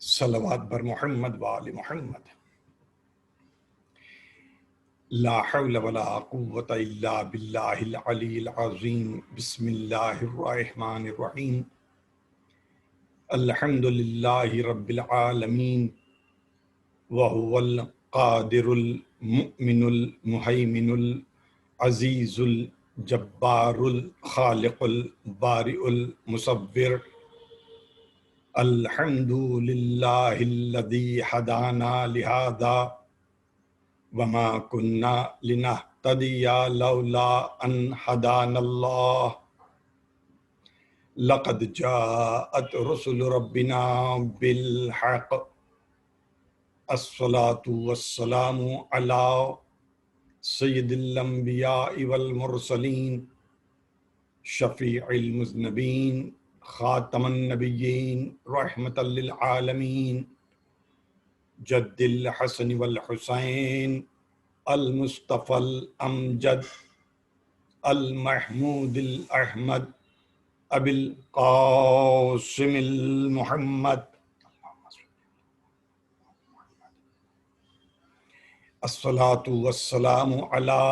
صلوات بر محمد وآل محمد. لا حول ولا قوة الا باللہ العلی العظیم. بسم اللہ الرحمن الرحیم. الحمد للہ رب العالمین وهو القادر المؤمن المهيمن العزیز الجبار الخالق البارئ المصور. الحمد للہ الذی ہدانا لہذا وما كنا لنهتدي لولا ان هدانا اللہ. لقد جاءت رسل ربنا بالحق. الصلاة والسلام على سید الانبیاء والمرسلین شفیع المذنبین خاتم النبیین رحمۃ للعالمین جد الحسن والحسین المصطفى الامجد المحمود الاحمد ابی القاسم المحمد. الصلاة والسلام على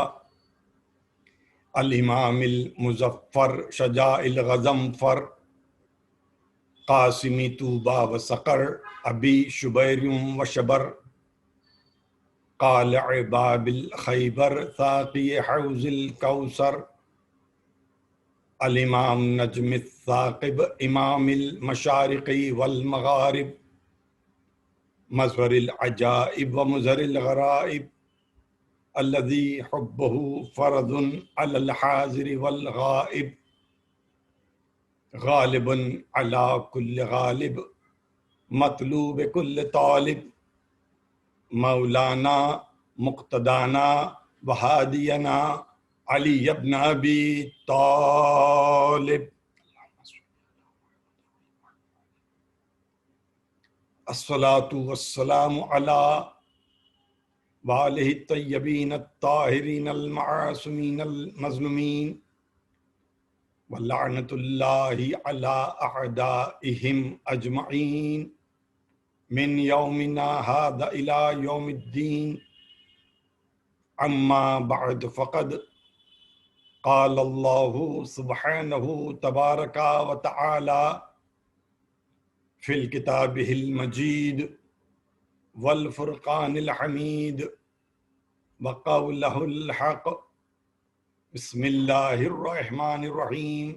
الامام المظفر شجاع الغضنفر قاسم طوبى وسقر ابی شبیر وشبر قالع باب الخیبر ثاقی حوض الکوثر. الامام نجم الثاقب امام المشارق والمغارب مظہر العجائب ومظہر الغرائب الذي حبه فرض على الحاضر والغائب غالب على كل غالب مطلوب كل طالب مولانا مقتدانا وہادینا علی ابن ابی طالب. الصلاة والسلام على وآلہ الطیبین الطاہرین المعصومین المظلومین ولعنۃ اللہ علی اعدائہم اجمعین من یومنا ھذا الی یوم الدین. اما بعد فقد قال اللہ سبحانہ تبارک و تعالی فی الکتابہ المجید والفرقان الحمید وقولہ الحق. بسم اللہ الرحمن الرحیم.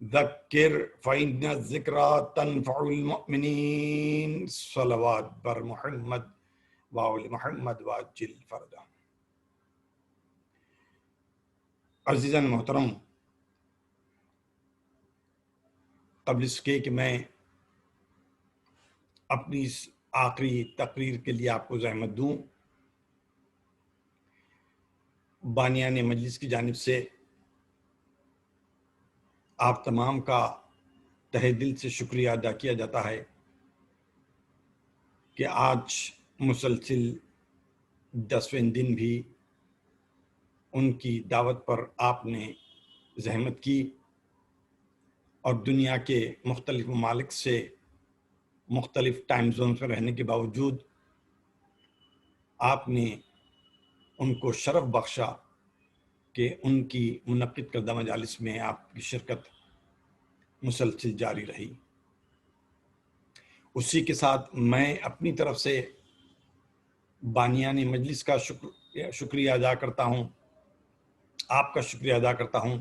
ذکر فإن الذکرى تنفع المؤمنین. صلوات بر محمد وآل محمد وعجل فردا. عزیزان محترم، قبل اس کے کہ میں اپنی اس آخری تقریر کے لیے آپ کو زحمت دوں، بانیان مجلس کی جانب سے آپ تمام کا تہہ دل سے شکریہ ادا کیا جاتا ہے کہ آج مسلسل 10ویں دن بھی ان کی دعوت پر آپ نے زحمت کی اور دنیا کے مختلف ممالک سے مختلف ٹائم زونز میں رہنے کے باوجود آپ نے ان کو شرف بخشا کہ ان کی منعقد کردہ مجالس میں آپ کی شرکت مسلسل جاری رہی. اسی کے ساتھ میں اپنی طرف سے بانیان مجلس کا شکریہ ادا کرتا ہوں، آپ کا شکریہ ادا کرتا ہوں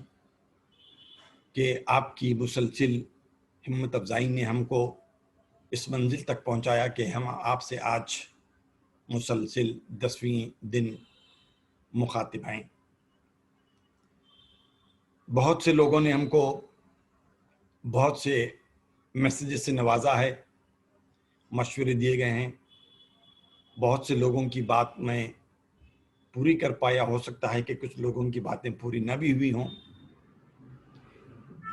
کہ آپ کی مسلسل ہمت افزائی نے ہم کو اس منزل تک پہنچایا کہ ہم آپ سے آج مسلسل 10ویں دن مخاطب ہیں. بہت سے لوگوں نے ہم کو بہت سے میسیجز سے نوازا ہے، مشورے دیے گئے ہیں. بہت سے لوگوں کی بات میں پوری کر پایا، ہو سکتا ہے کہ کچھ لوگوں کی باتیں پوری نہ بھی ہوئی ہوں.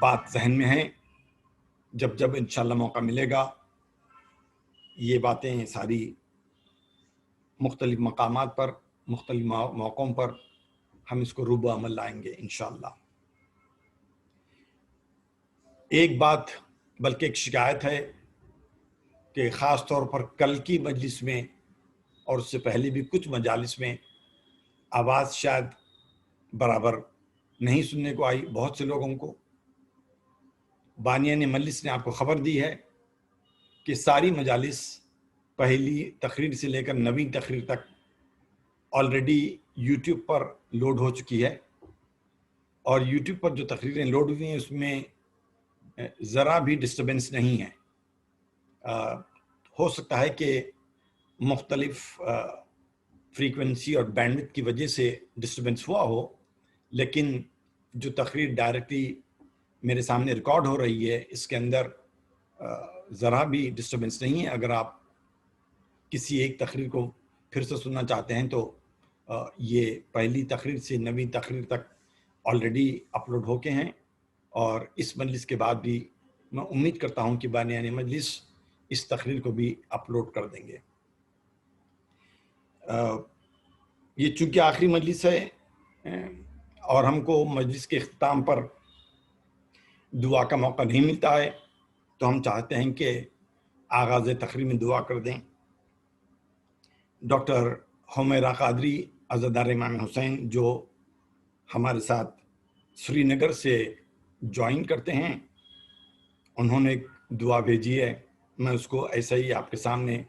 بات ذہن میں ہے، جب انشاءاللہ موقع ملے گا یہ باتیں ساری مختلف مقامات پر مختلف موقعوں پر ہم اس کو روبہ عمل لائیں گے انشاءاللہ. ایک بات بلکہ ایک شکایت ہے کہ خاص طور پر کل کی مجلس میں اور اس سے پہلے بھی کچھ مجالس میں آواز شاید برابر نہیں سننے کو آئی بہت سے لوگوں کو۔ بانیان مجلس نے آپ کو خبر دی ہے کہ ساری مجالس پہلی تقریر سے لے کر 9ویں تقریر تک آلریڈی یوٹیوب پر لوڈ ہو چکی ہے، اور یوٹیوب پر جو تقریریں لوڈ ہوئی ہیں اس میں ذرا بھی ڈسٹربنس نہیں ہے۔ ہو سکتا ہے کہ مختلف فریکوینسی اور بینڈوتھ کی وجہ سے ڈسٹربنس ہوا ہو، لیکن جو تقریر ڈائریکٹلی میرے سامنے ریکارڈ ہو رہی ہے اس کے اندر ذرا بھی ڈسٹربنس نہیں ہے۔ اگر آپ کسی ایک تقریر کو پھر سے سننا چاہتے ہیں تو یہ پہلی تقریر سے 9ویں تقریر تک آلریڈی اپلوڈ ہو کے ہیں، اور اس مجلس کے بعد بھی میں امید کرتا ہوں کہ بانیان مجلس اس تقریر کو بھی اپلوڈ کر دیں گے۔ یہ چونکہ آخری مجلس ہے اور ہم کو مجلس کے اختتام پر دعا کا موقع نہیں ملتا ہے، تو ہم چاہتے ہیں کہ آغاز تقریر میں دعا کر دیں۔ ڈاکٹر حمیرہ قادری عزادار امام حسین جو ہمارے ساتھ سری نگر سے جوائن کرتے ہیں، انہوں نے ایک دعا بھیجی ہے، میں اس کو ایسا ہی آپ کے سامنے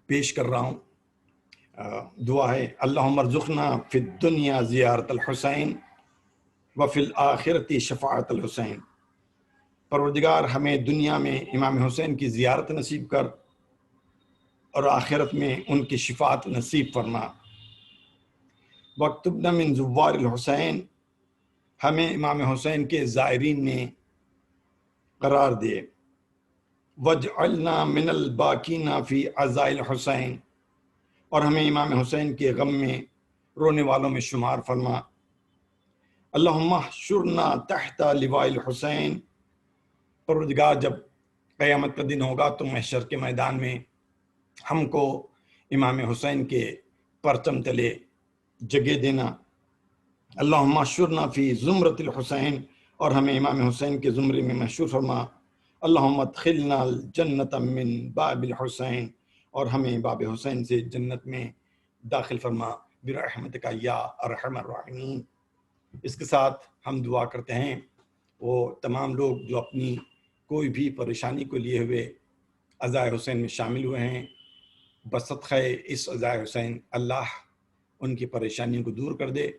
پیش کر رہا ہوں۔ دعا ہے: اللہم ارزقنا فی الدنیا زیارت الحسین وفی الآخرت شفاعت الحسین۔ پروردگار ہمیں دنیا میں امام حسین کی زیارت نصیب کر اور آخرت میں ان کی شفاعت نصیب فرما۔ واکتبنا من زوار الحسین، ہمیں امام حسین کے زائرین میں قرار دے۔ واجعلنا من الباکین فی عزاء الحسین، اور ہمیں امام حسین کے غم میں رونے والوں میں شمار فرما۔ اللہم احشرنا تحت لواء الحسین، پروردگار جب قیامت کا دن ہوگا تو محشر کے میدان میں ہم کو امام حسین کے پرچم تلے جگہ دینا۔ اللہم احشرنا فی زمرۃ الحسین، اور ہمیں امام حسین کے زمرے میں محشور فرما۔ اللہم ادخلنا الجنۃ من باب الحسین، اور ہمیں باب حسین سے جنت میں داخل فرما برحمتک یا ارحم الراحمین۔ اس کے ساتھ ہم دعا کرتے ہیں وہ تمام لوگ جو اپنی کوئی بھی پریشانی کو لیے ہوئے عزائے حسین میں شامل ہوئے ہیں، بصدقہ اس عزائے حسین اللہ ان کی پریشانیوں کو دور کر دے۔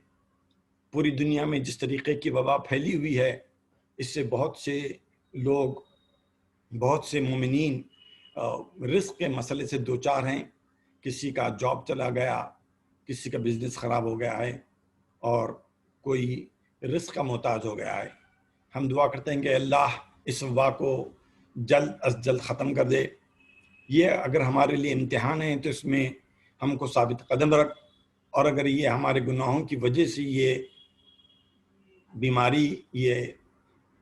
پوری دنیا میں جس طریقے کی وبا پھیلی ہوئی ہے، اس سے بہت سے لوگ، بہت سے مومنین رزق کے مسئلے سے دوچار ہیں۔ کسی کا جاب چلا گیا، کسی کا بزنس خراب ہو گیا ہے، اور کوئی رزق کا محتاج ہو گیا ہے۔ ہم دعا کرتے ہیں کہ اللہ اس وبا کو جلد از جلد ختم کر دے۔ یہ اگر ہمارے لیے امتحان ہے تو اس میں ہم کو ثابت قدم رکھ، اور اگر یہ ہمارے گناہوں کی وجہ سے یہ بیماری، یہ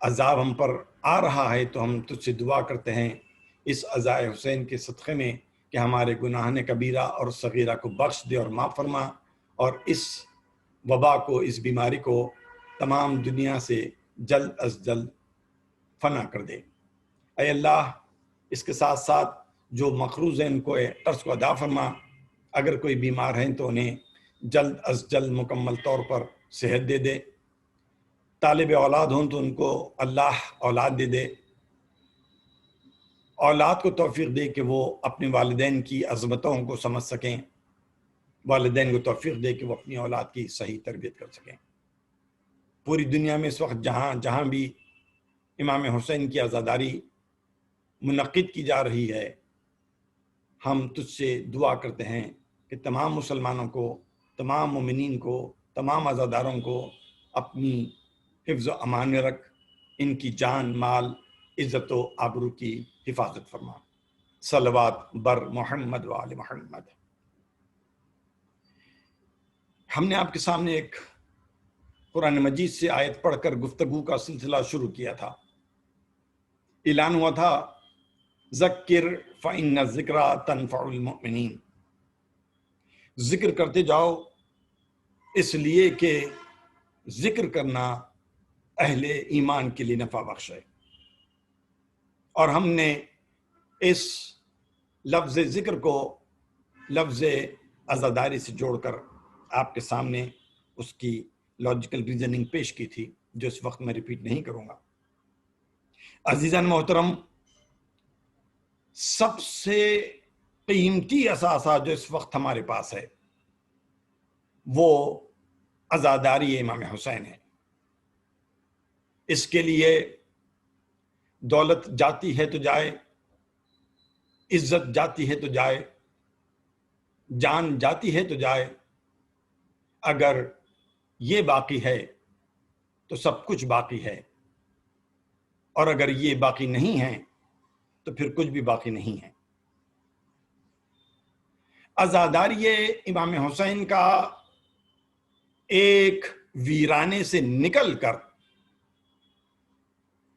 عذاب ہم پر آ رہا ہے، تو ہم تجھ سے دعا کرتے ہیں اس عزائے حسین کے صدقے میں کہ ہمارے گناہان کبیرہ اور صغیرہ کو بخش دے اور معاف فرما، اور اس وبا کو، اس بیماری کو تمام دنیا سے جلد از جلد فنا کر دے۔ اے اللہ، اس کے ساتھ ساتھ جو مقروض ہیں ان کو قرض کو ادا فرما۔ اگر کوئی بیمار ہیں تو انہیں جلد از جلد مکمل طور پر صحت دے دے۔ طالب اولاد ہوں تو ان کو اللہ اولاد دے دے۔ اولاد کو توفیق دے کہ وہ اپنے والدین کی عظمتوں کو سمجھ سکیں، والدین کو توفیق دے کہ وہ اپنی اولاد کی صحیح تربیت کر سکیں۔ پوری دنیا میں اس وقت جہاں بھی امام حسین کی عزاداری منعقد کی جا رہی ہے، ہم تجھ سے دعا کرتے ہیں کہ تمام مسلمانوں کو، تمام مومنین کو، تمام عزاداروں کو اپنی حفظ و امان میں رکھ، ان کی جان، مال، عزت و آبرو کی حفاظت فرما۔ صلوات بر محمد و آل محمد۔ ہم نے آپ کے سامنے ایک قرآن مجید سے آیت پڑھ کر گفتگو کا سلسلہ شروع کیا تھا۔ اعلان ہوا تھا ذکر فإن الذکریٰ تنفع المؤمنین، ذکر کرتے جاؤ اس لیے کہ ذکر کرنا اہل ایمان کے لیے نفع بخش ہے۔ اور ہم نے اس لفظ ذکر کو لفظ عزاداری سے جوڑ کر آپ کے سامنے اس کی لاجیکل ریزننگ پیش کی تھی، جو اس وقت میں ریپیٹ نہیں کروں گا۔ عزیزان محترم، سب سے قیمتی اثاثہ جو اس وقت ہمارے پاس ہے وہ عزاداری امام حسین ہے۔ اس کے لیے دولت جاتی ہے تو جائے، عزت جاتی ہے تو جائے، جان جاتی ہے تو جائے، اگر یہ باقی ہے تو سب کچھ باقی ہے، اور اگر یہ باقی نہیں ہے تو پھر کچھ بھی باقی نہیں ہے۔ عزاداری امام حسین کا ایک ویرانے سے نکل کر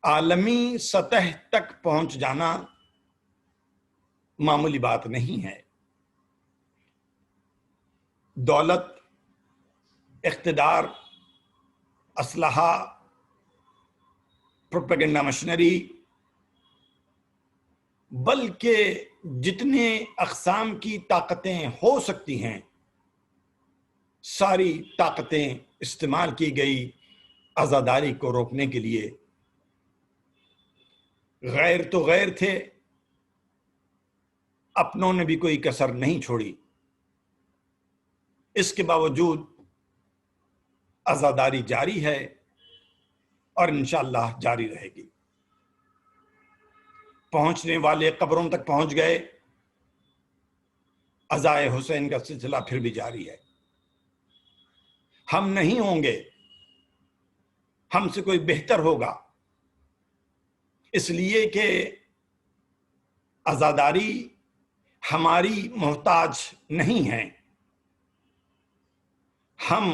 عالمی سطح تک پہنچ جانا معمولی بات نہیں ہے۔ دولت، اقتدار، اسلحہ، پروپیگنڈا مشنری، بلکہ جتنے اقسام کی طاقتیں ہو سکتی ہیں ساری طاقتیں استعمال کی گئی عزاداری کو روکنے کے لیے۔ غیر تو غیر تھے، اپنوں نے بھی کوئی کسر نہیں چھوڑی، اس کے باوجود عزاداری جاری ہے اور انشاءاللہ جاری رہے گی۔ پہنچنے والے قبروں تک پہنچ گئے، عزائے حسین کا سلسلہ پھر بھی جاری ہے۔ ہم نہیں ہوں گے، ہم سے کوئی بہتر ہوگا، اس لیے کہ عزاداری ہماری محتاج نہیں ہے، ہم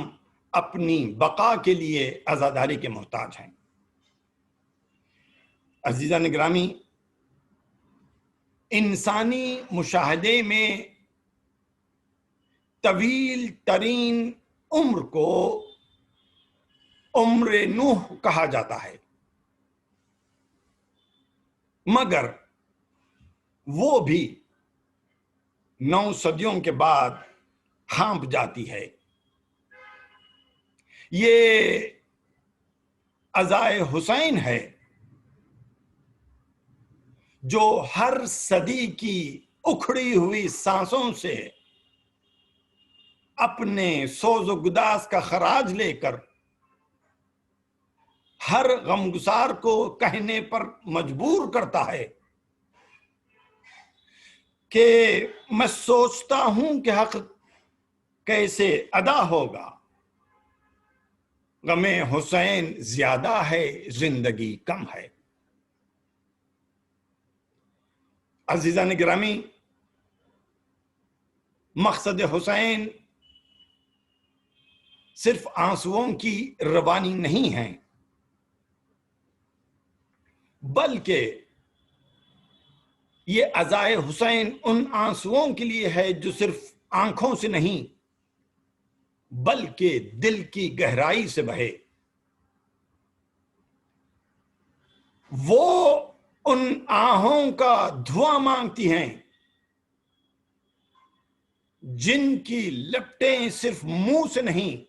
اپنی بقا کے لیے عزاداری کے محتاج ہیں۔ عزیزان گرامی، انسانی مشاہدے میں طویل ترین عمر کو عمر نوح کہا جاتا ہے، مگر وہ بھی 9 صدیوں کے بعد ہانپ جاتی ہے۔ یہ عزائے حسین ہے جو ہر صدی کی اکھڑی ہوئی سانسوں سے اپنے سوز و گداز کا خراج لے کر ہر غمگسار کو کہنے پر مجبور کرتا ہے کہ میں سوچتا ہوں کہ حق کیسے ادا ہوگا، غم حسین زیادہ ہے زندگی کم ہے۔ عزیزان گرامی، مقصد حسین صرف آنسوؤں کی روانی نہیں ہے، بلکہ یہ عزائے حسین ان آنسوؤں کے لیے ہے جو صرف آنکھوں سے نہیں بلکہ دل کی گہرائی سے بہے۔ وہ ان آہوں کا دھواں مانگتی ہیں جن کی لپٹیں صرف منہ سے نہیں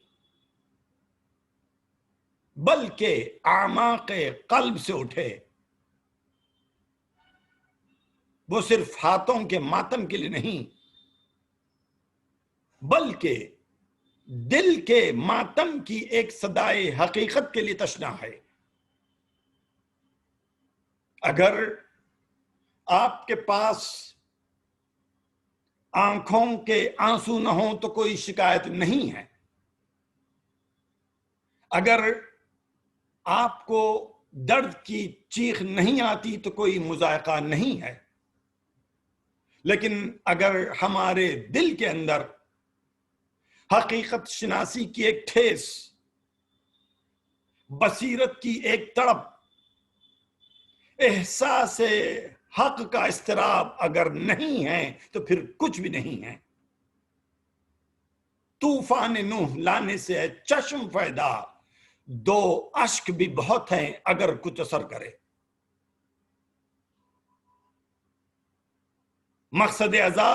بلکہ اعماق قلب سے اٹھے۔ وہ صرف ہاتھوں کے ماتم کے لیے نہیں بلکہ دل کے ماتم کی ایک صدائے حقیقت کے لیے تشنا ہے۔ اگر آپ کے پاس آنکھوں کے آنسو نہ ہوں تو کوئی شکایت نہیں ہے، اگر آپ کو درد کی چیخ نہیں آتی تو کوئی مذائقہ نہیں ہے، لیکن اگر ہمارے دل کے اندر حقیقت شناسی کی ایک ٹھیس، بصیرت کی ایک تڑپ، احساس حق کا اضطراب اگر نہیں ہے تو پھر کچھ بھی نہیں ہے۔ طوفان نوح لانے سے ہے چشم پیدا، 2 اشک بھی بہت ہیں اگر کچھ اثر کرے۔ مقصد ازا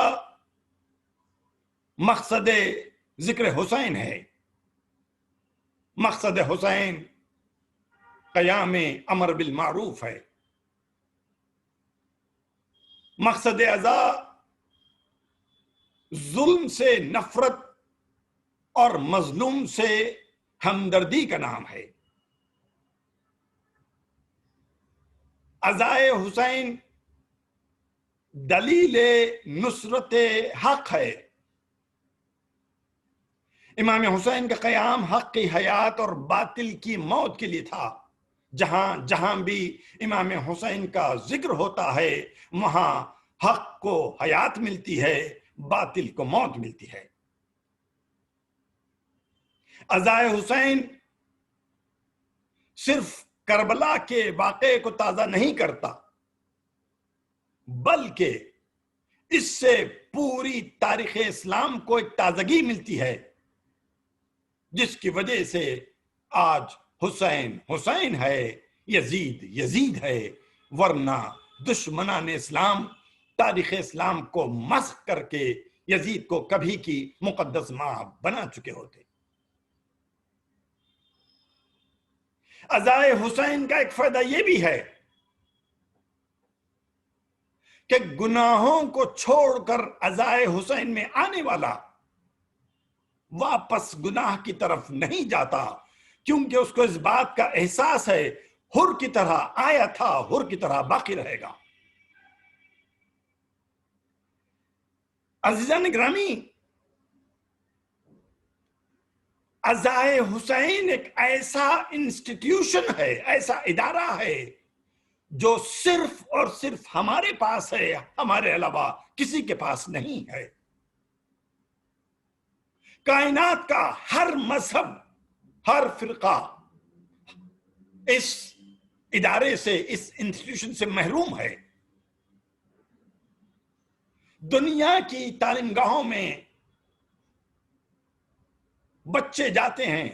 مقصد ذکر حسین ہے، مقصد حسین قیام امر بالمعروف ہے، مقصد ازا ظلم سے نفرت اور مظلوم سے ہمدردی کا نام ہے۔ ازائے حسین دلیل نصرت حق ہے۔ امام حسین کا قیام حق کی حیات اور باطل کی موت کے لیے تھا۔ جہاں جہاں بھی امام حسین کا ذکر ہوتا ہے وہاں حق کو حیات ملتی ہے، باطل کو موت ملتی ہے۔ ازائے حسین صرف کربلا کے واقعے کو تازہ نہیں کرتا، بلکہ اس سے پوری تاریخ اسلام کو ایک تازگی ملتی ہے، جس کی وجہ سے آج حسین حسین ہے، یزید یزید ہے، ورنہ دشمنان اسلام تاریخ اسلام کو مسخ کر کے یزید کو کبھی کی مقدس ماں بنا چکے ہوتے۔ ازائے حسین کا ایک فائدہ یہ بھی ہے کہ گناہوں کو چھوڑ کر ازائے حسین میں آنے والا واپس گناہ کی طرف نہیں جاتا، کیونکہ اس کو اس بات کا احساس ہے حر کی طرح آیا تھا، حر کی طرح باقی رہے گا۔ عزیزان گرامی، ازائے حسین ایک ایسا انسٹیٹیوشن ہے، ایسا ادارہ ہے جو صرف اور صرف ہمارے پاس ہے، ہمارے علاوہ کسی کے پاس نہیں ہے۔ کائنات کا ہر مذہب، ہر فرقہ اس ادارے سے، اس انسٹیٹیوشن سے محروم ہے۔ دنیا کی تعلیم گاہوں میں بچے جاتے ہیں،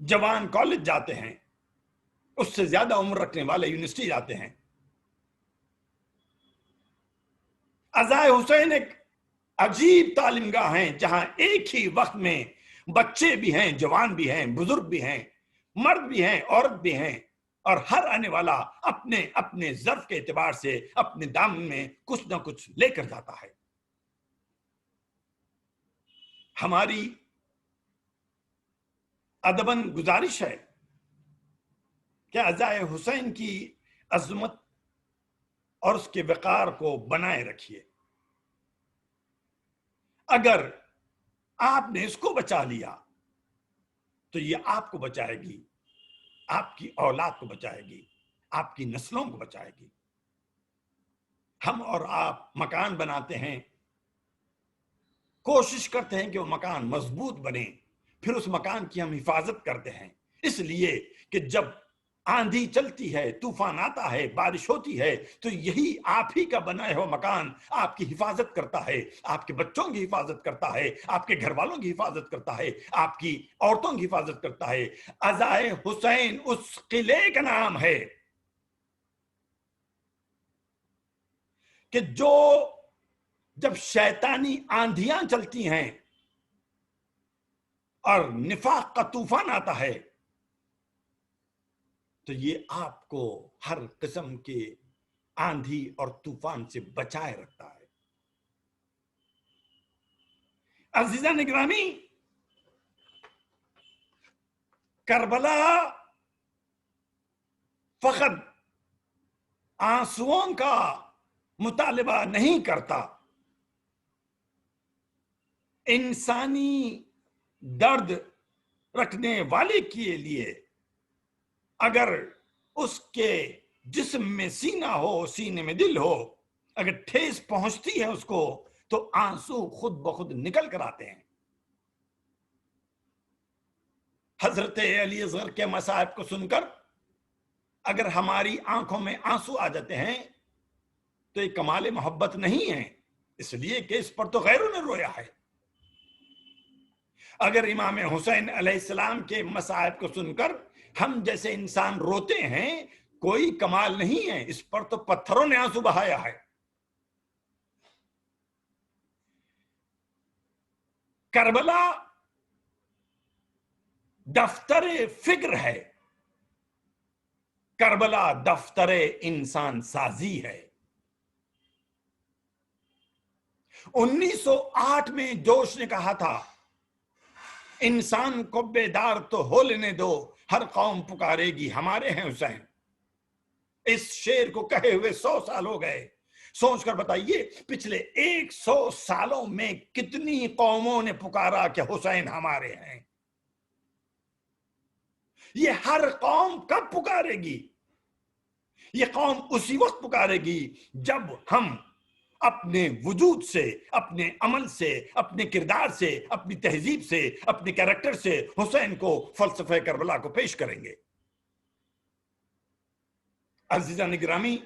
جوان کالج جاتے ہیں، اس سے زیادہ عمر رکھنے والے یونیورسٹی جاتے ہیں۔ ازائے حسین ایک عجیب تعلیم گاہ ہیں جہاں ایک ہی وقت میں بچے بھی ہیں، جوان بھی ہیں، بزرگ بھی ہیں، مرد بھی ہیں، عورت بھی ہیں، اور ہر آنے والا اپنے اپنے ظرف کے اعتبار سے اپنے دامن میں کچھ نہ کچھ لے کر جاتا ہے۔ ہماری ادباً گزارش ہے کہ ازائے حسین کی عظمت اور اس کے وقار کو بنائے رکھیے۔ اگر آپ نے اس کو بچا لیا تو یہ آپ کو بچائے گی، آپ کی اولاد کو بچائے گی، آپ کی نسلوں کو بچائے گی۔ ہم اور آپ مکان بناتے ہیں، کوشش کرتے ہیں کہ وہ مکان مضبوط بنے، پھر اس مکان کی ہم حفاظت کرتے ہیں، اس لیے کہ جب آندھی چلتی ہے، طوفان آتا ہے، بارش ہوتی ہے، تو یہی آپ ہی کا بنایا ہوا مکان آپ کی حفاظت کرتا ہے، آپ کے بچوں کی حفاظت کرتا ہے، آپ کے گھر والوں کی حفاظت کرتا ہے، آپ کی عورتوں کی حفاظت کرتا ہے۔ ازائے حسین اس قلعے کا نام ہے کہ جو جب شیطانی آندھیاں چلتی ہیں اور نفاق کا طوفان آتا ہے تو یہ آپ کو ہر قسم کے آندھی اور طوفان سے بچائے رکھتا ہے۔ عزیزان گرامی، کربلا فقط آنسوؤں کا مطالبہ نہیں کرتا، انسانی درد رکھنے والے کے لیے اگر اس کے جسم میں سینہ ہو، سینے میں دل ہو، اگر ٹھیس پہنچتی ہے اس کو تو آنسو خود بخود نکل کر آتے ہیں۔ حضرت علی اصغر کے مصائب کو سن کر اگر ہماری آنکھوں میں آنسو آ جاتے ہیں تو یہ کمال محبت نہیں ہے، اس لیے کہ اس پر تو غیروں نے رویا ہے۔ اگر امام حسین علیہ السلام کے مصائب کو سن کر ہم جیسے انسان روتے ہیں، کوئی کمال نہیں ہے، اس پر تو پتھروں نے آنسو بہایا ہے۔ کربلا دفتر فکر ہے، کربلا دفتر انسان سازی ہے۔ 1908 میں جوش نے کہا تھا انسان کو بیدار تو ہو لینے دو، ہر قوم پکارے گی ہمارے ہیں حسین۔ اس شعر کو کہے ہوئے 100 سال ہو گئے۔ سوچ کر بتائیے پچھلے 100 سالوں میں کتنی قوموں نے پکارا کہ حسین ہمارے ہیں۔ یہ ہر قوم کب پکارے گی؟ یہ قوم اسی وقت پکارے گی جب ہم اپنے وجود سے، اپنے عمل سے، اپنے کردار سے، اپنی تہذیب سے، اپنے کیریکٹر سے حسین کو فلسفہ کربلا کو پیش کریں گے۔ عزیزان گرامی،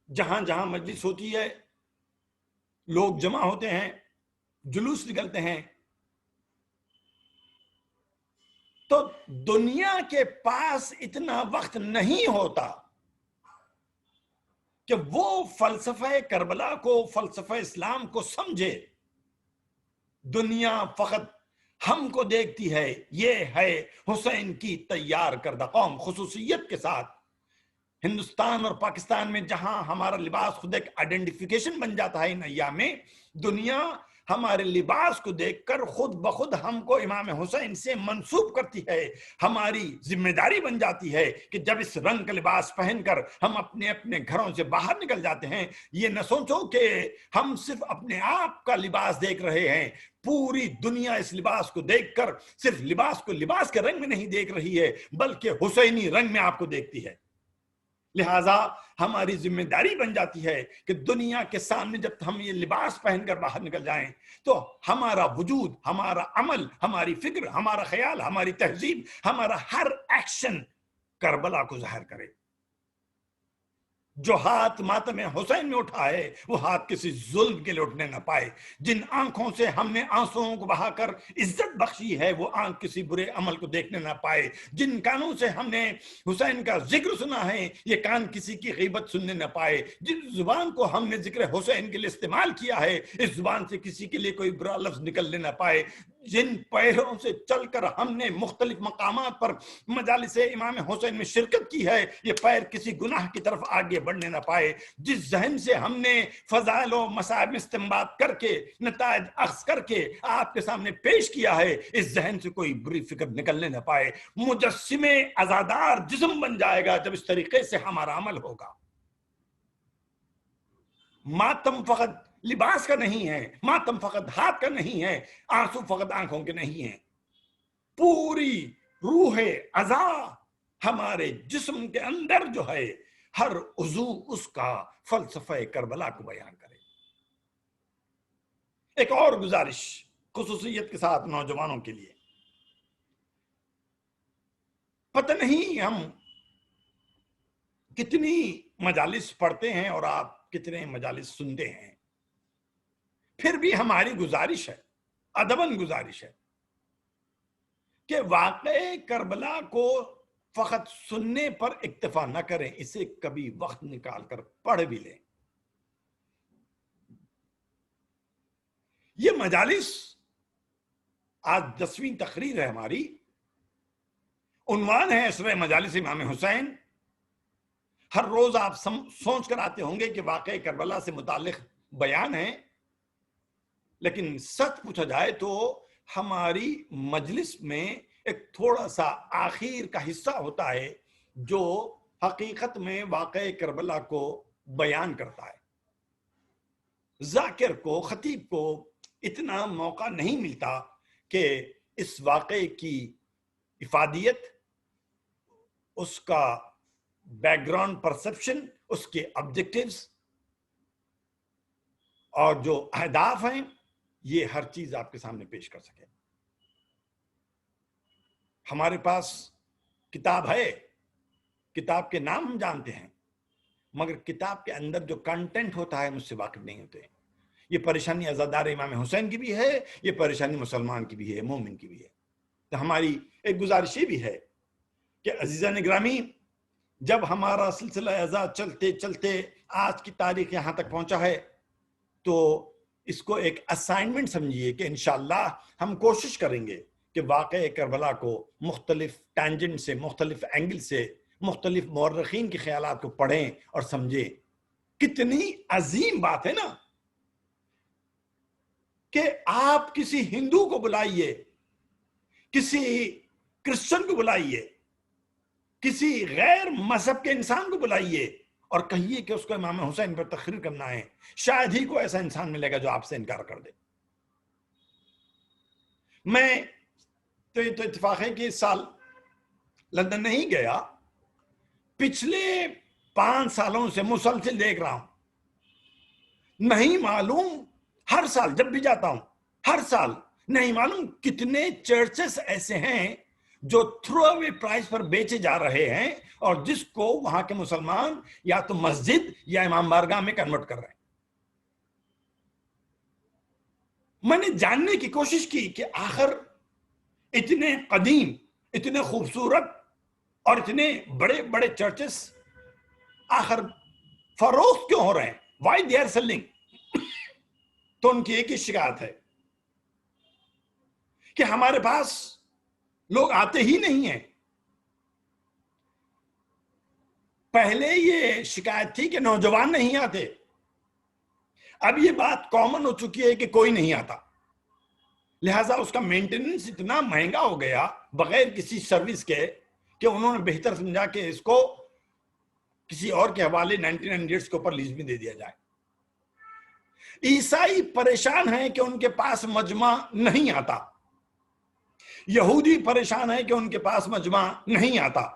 جہاں جہاں مجلس ہوتی ہے، لوگ جمع ہوتے ہیں، جلوس نکلتے ہیں، تو دنیا کے پاس اتنا وقت نہیں ہوتا کہ وہ فلسفہ کربلا کو، فلسفہ اسلام کو سمجھے۔ دنیا فقط ہم کو دیکھتی ہے، یہ ہے حسین کی تیار کردہ قوم۔ خصوصیت کے ساتھ ہندوستان اور پاکستان میں جہاں ہمارا لباس خود ایک آئیڈینٹیفیکیشن بن جاتا ہے ان ایام میں، دنیا ہمارے لباس کو دیکھ کر خود بخود ہم کو امام حسین سے منسوب کرتی ہے۔ ہماری ذمہ داری بن جاتی ہے کہ جب اس رنگ کا لباس پہن کر ہم اپنے اپنے گھروں سے باہر نکل جاتے ہیں، یہ نہ سوچو کہ ہم صرف اپنے آپ کا لباس دیکھ رہے ہیں، پوری دنیا اس لباس کو دیکھ کر صرف لباس کو لباس کے رنگ میں نہیں دیکھ رہی ہے، بلکہ حسینی رنگ میں آپ کو دیکھتی ہے۔ لہٰذا ہماری ذمہ داری بن جاتی ہے کہ دنیا کے سامنے جب ہم یہ لباس پہن کر باہر نکل جائیں تو ہمارا وجود، ہمارا عمل، ہماری فکر، ہمارا خیال، ہماری تہذیب، ہمارا ہر ایکشن کربلا کو ظاہر کرے۔ جو ہاتھ ماتم حسین میں اٹھا ہے وہ ہاتھ کسی ظلم کے لیے اٹھنے نہ پائے۔ جن آنکھوں سے ہم نے آنسوؤں کو بہا کر عزت بخشی ہے وہ آنکھ کسی برے عمل کو دیکھنے نہ پائے۔ جن کانوں سے ہم نے حسین کا ذکر سنا ہے یہ کان کسی کی غیبت سننے نہ پائے۔ جن زبان کو ہم نے ذکر حسین کے لیے استعمال کیا ہے اس زبان سے کسی کے لیے کوئی برا لفظ نکلنے نہ پائے۔ جن پیروں سے چل کر ہم نے مختلف مقامات پر مجالس امام حسین میں شرکت کی ہے یہ پیر کسی گناہ کی طرف آگے بڑھنے نہ پائے۔ جس ذہن سے ہم نے فضائل و مصائب میں استنباط کر کے نتائج اخذ کر کے آپ کے سامنے پیش کیا ہے اس ذہن سے کوئی بری فکر نکلنے نہ پائے۔ مجسم عزادار جسم بن جائے گا جب اس طریقے سے ہمارا عمل ہوگا۔ ماتم فقط لباس کا نہیں ہے، ماتم فقط ہاتھ کا نہیں ہے، آنسو فقط آنکھوں کے نہیں ہیں، پوری روح اعضا ہمارے جسم کے اندر جو ہے ہر عضو اس کا فلسفہ کربلا کو بیان کرے۔ ایک اور گزارش خصوصیت کے ساتھ نوجوانوں کے لیے، پتہ نہیں ہم کتنی مجالس پڑھتے ہیں اور آپ کتنے مجالس سنتے ہیں، پھر بھی ہماری گزارش ہے، ادباً گزارش ہے کہ واقعہ کربلا کو فقط سننے پر اکتفا نہ کریں، اسے کبھی وقت نکال کر پڑھ بھی لیں۔ یہ مجالس آج 10ویں تقریر ہے ہماری، عنوان ہے اسرہ مجالس امام حسین۔ ہر روز آپ سوچ کر آتے ہوں گے کہ واقعہ کربلا سے متعلق بیان ہے، لیکن سچ پوچھا جائے تو ہماری مجلس میں ایک تھوڑا سا آخر کا حصہ ہوتا ہے جو حقیقت میں واقعہ کربلا کو بیان کرتا ہے۔ ذاکر کو، خطیب کو اتنا موقع نہیں ملتا کہ اس واقعے کی افادیت، اس کا بیک گراؤنڈ پرسپشن، اس کے آبجیکٹیوز اور جو اہداف ہیں یہ ہر چیز آپ کے سامنے پیش کر سکے۔ ہمارے پاس کتاب ہے، کتاب کے نام ہم جانتے ہیں، مگر کتاب کے اندر جو کنٹینٹ ہوتا ہے ہم اس سے واقف نہیں ہوتے۔ یہ پریشانی عزادار امام حسین کی بھی ہے، یہ پریشانی مسلمان کی بھی ہے، مومن کی بھی ہے۔ تو ہماری ایک گزارش یہ بھی ہے کہ عزیزان گرامی، جب ہمارا سلسلہ عزا چلتے چلتے آج کی تاریخ یہاں تک پہنچا ہے تو اس کو ایک اسائنمنٹ سمجھیے کہ انشاءاللہ ہم کوشش کریں گے کہ واقعہ کربلا کو مختلف ٹینجنٹ سے، مختلف اینگل سے، مختلف مورخین کے خیالات کو پڑھیں اور سمجھیں۔ کتنی عظیم بات ہے نا کہ آپ کسی ہندو کو بلائیے، کسی کرسچن کو بلائیے، کسی غیر مذہب کے انسان کو بلائیے اور کہیے کہ اس کو امام حسین پر تقریر کرنا ہے، شاید ہی کوئی ایسا انسان ملے گا جو آپ سے انکار کر دے۔ میں تو یہ تو اتفاق ہے کہ اس سال لندن نہیں گیا، پچھلے 5 سالوں سے مسلسل دیکھ رہا ہوں، نہیں معلوم ہر سال جب بھی جاتا ہوں، ہر سال نہیں معلوم کتنے چرچز ایسے ہیں جو تھرو اوے پرائز پر بیچے جا رہے ہیں اور جس کو وہاں کے مسلمان یا تو مسجد یا امام بارگاہ میں کنورٹ کر رہے ہیں۔ میں نے جاننے کی کوشش کی کہ آخر اتنے قدیم، اتنے خوبصورت اور اتنے بڑے بڑے چرچز آخر فروخت کیوں ہو رہے ہیں؟ Why they are selling? تو ان کی ایک ہی شکایت ہے کہ ہمارے پاس لوگ آتے ہی نہیں ہیں۔ پہلے یہ شکایت تھی کہ نوجوان نہیں آتے، اب یہ بات کامن ہو چکی ہے کہ کوئی نہیں آتا، لہٰذا اس کا مینٹیننس اتنا مہنگا ہو گیا بغیر کسی سروس کے کہ انہوں نے بہتر سمجھا کہ اس کو کسی اور کے حوالے 99 ایئرس کے اوپر لیز میں دے دیا جائے۔ عیسائی پریشان ہیں کہ ان کے پاس مجمع نہیں آتا، یہودی پریشان ہے کہ ان کے پاس مجمع نہیں آتا۔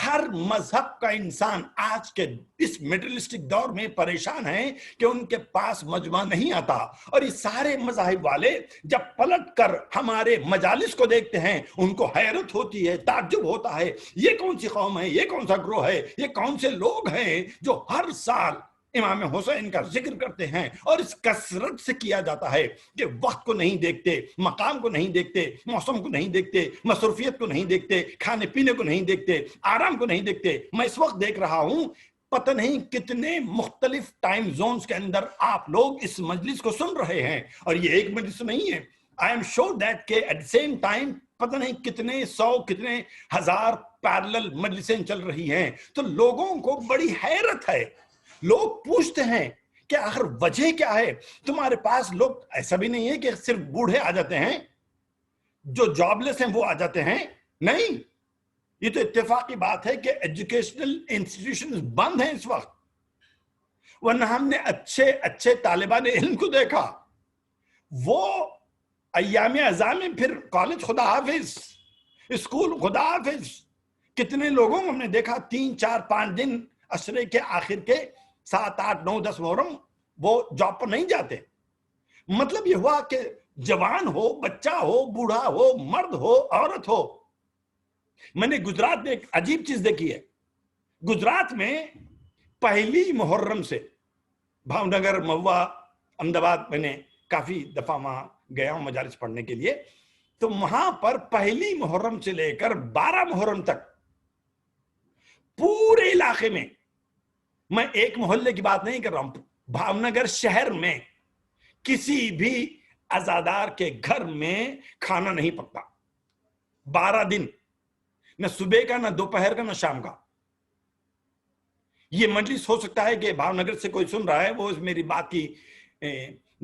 ہر مذہب کا انسان آج کے اس میٹرلسٹک دور میں پریشان ہے کہ ان کے پاس مجمع نہیں آتا، اور یہ سارے مذاہب والے جب پلٹ کر ہمارے مجالس کو دیکھتے ہیں ان کو حیرت ہوتی ہے، تعجب ہوتا ہے، یہ کون سی قوم ہے، یہ کون سا گروہ ہے، یہ کون سے لوگ ہیں جو ہر سال امام حسین کا ذکر کرتے ہیں، اور اس کثرت سے کیا جاتا ہے کہ وقت کو نہیں دیکھتے، مقام کو نہیں دیکھتے، موسم کو نہیں دیکھتے، مصروفیت کو نہیں دیکھتے، کھانے پینے کو نہیں دیکھتے، آرام کو نہیں دیکھتے۔ میں اس وقت دیکھ رہا ہوں پتہ نہیں کتنے مختلف ٹائم زونز کے اندر آپ لوگ اس مجلس کو سن رہے ہیں، اور یہ ایک مجلس نہیں ہے۔ I am sure that کہ at the same time پتہ نہیں کتنے 100 کتنے ہزار پیرلل مجلسیں چل رہی ہیں، تو لوگوں کو بڑی حیرت ہے۔ لوگ پوچھتے ہیں کہ آخر وجہ کیا ہے؟ تمہارے پاس لوگ ایسا بھی نہیں ہے کہ صرف بوڑھے آ جاتے ہیں، جو جاب لیس ہیں وہ آ جاتے ہیں، نہیں، یہ تو اتفاقی بات ہے کہ ایجوکیشنل انسٹیٹیوشنز بند ہیں اس وقت، ورنہ ہم نے اچھے اچھے طالبان علم کو دیکھا، وہ ایام ازاں میں پھر کالج خدا حافظ، اسکول خدا حافظ، کتنے لوگوں کو ہم نے دیکھا 3 4 5 دن عشرے کے آخر کے 7 8 9 10 محرم وہ جاب پر نہیں جاتے۔ مطلب یہ ہوا کہ جوان ہو، بچہ ہو، بوڑھا ہو، مرد ہو، عورت ہو۔ میں نے گجرات میں ایک عجیب چیز دیکھی ہے، گجرات میں پہلی محرم سے بھاؤنگر، مہوا، احمد آباد، میں نے کافی دفعہ وہاں گیا ہوں مجالس پڑھنے کے لیے، تو وہاں پر پہلی محرم سے لے کر 12 محرم تک پورے علاقے میں ایک محلے کی بات نہیں کر رہا ہوں، بھاؤنگر شہر میں کسی بھی عزادار کے گھر میں کھانا نہیں پکتا 12 دن، نہ صبح کا، نہ دوپہر کا، نہ شام کا۔ یہ مجلس ہو سکتا ہے کہ بھاؤنگر سے کوئی سن رہا ہے، وہ میری بات کی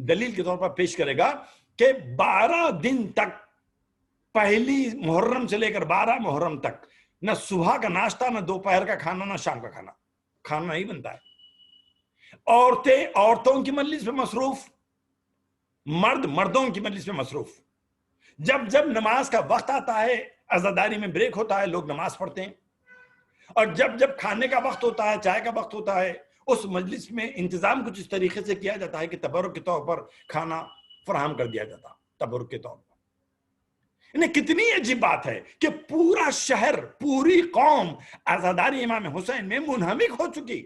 دلیل کے طور پر پیش کرے گا کہ 12 دن تک، پہلی محرم سے لے کر 12 محرم تک، نہ صبح کا ناشتہ، نہ دوپہر کا کھانا، نہ شام کا کھانا نہیں بنتا ہے۔ عورتیں عورتوں کی مجلس میں مصروف، مرد مردوں کی مجلس میں مصروف۔ جب جب نماز کا وقت آتا ہے، عزاداری میں بریک ہوتا ہے، لوگ نماز پڑھتے ہیں، اور جب جب کھانے کا وقت ہوتا ہے، چائے کا وقت ہوتا ہے، اس مجلس میں انتظام کچھ اس طریقے سے کیا جاتا ہے کہ تبرک کے طور پر کھانا فراہم کر دیا جاتا، تبرک کے طور پر۔ انہیں کتنی عجیب بات ہے کہ پورا شہر، پوری قوم عزاداری امام حسین میں منہمک ہو چکی،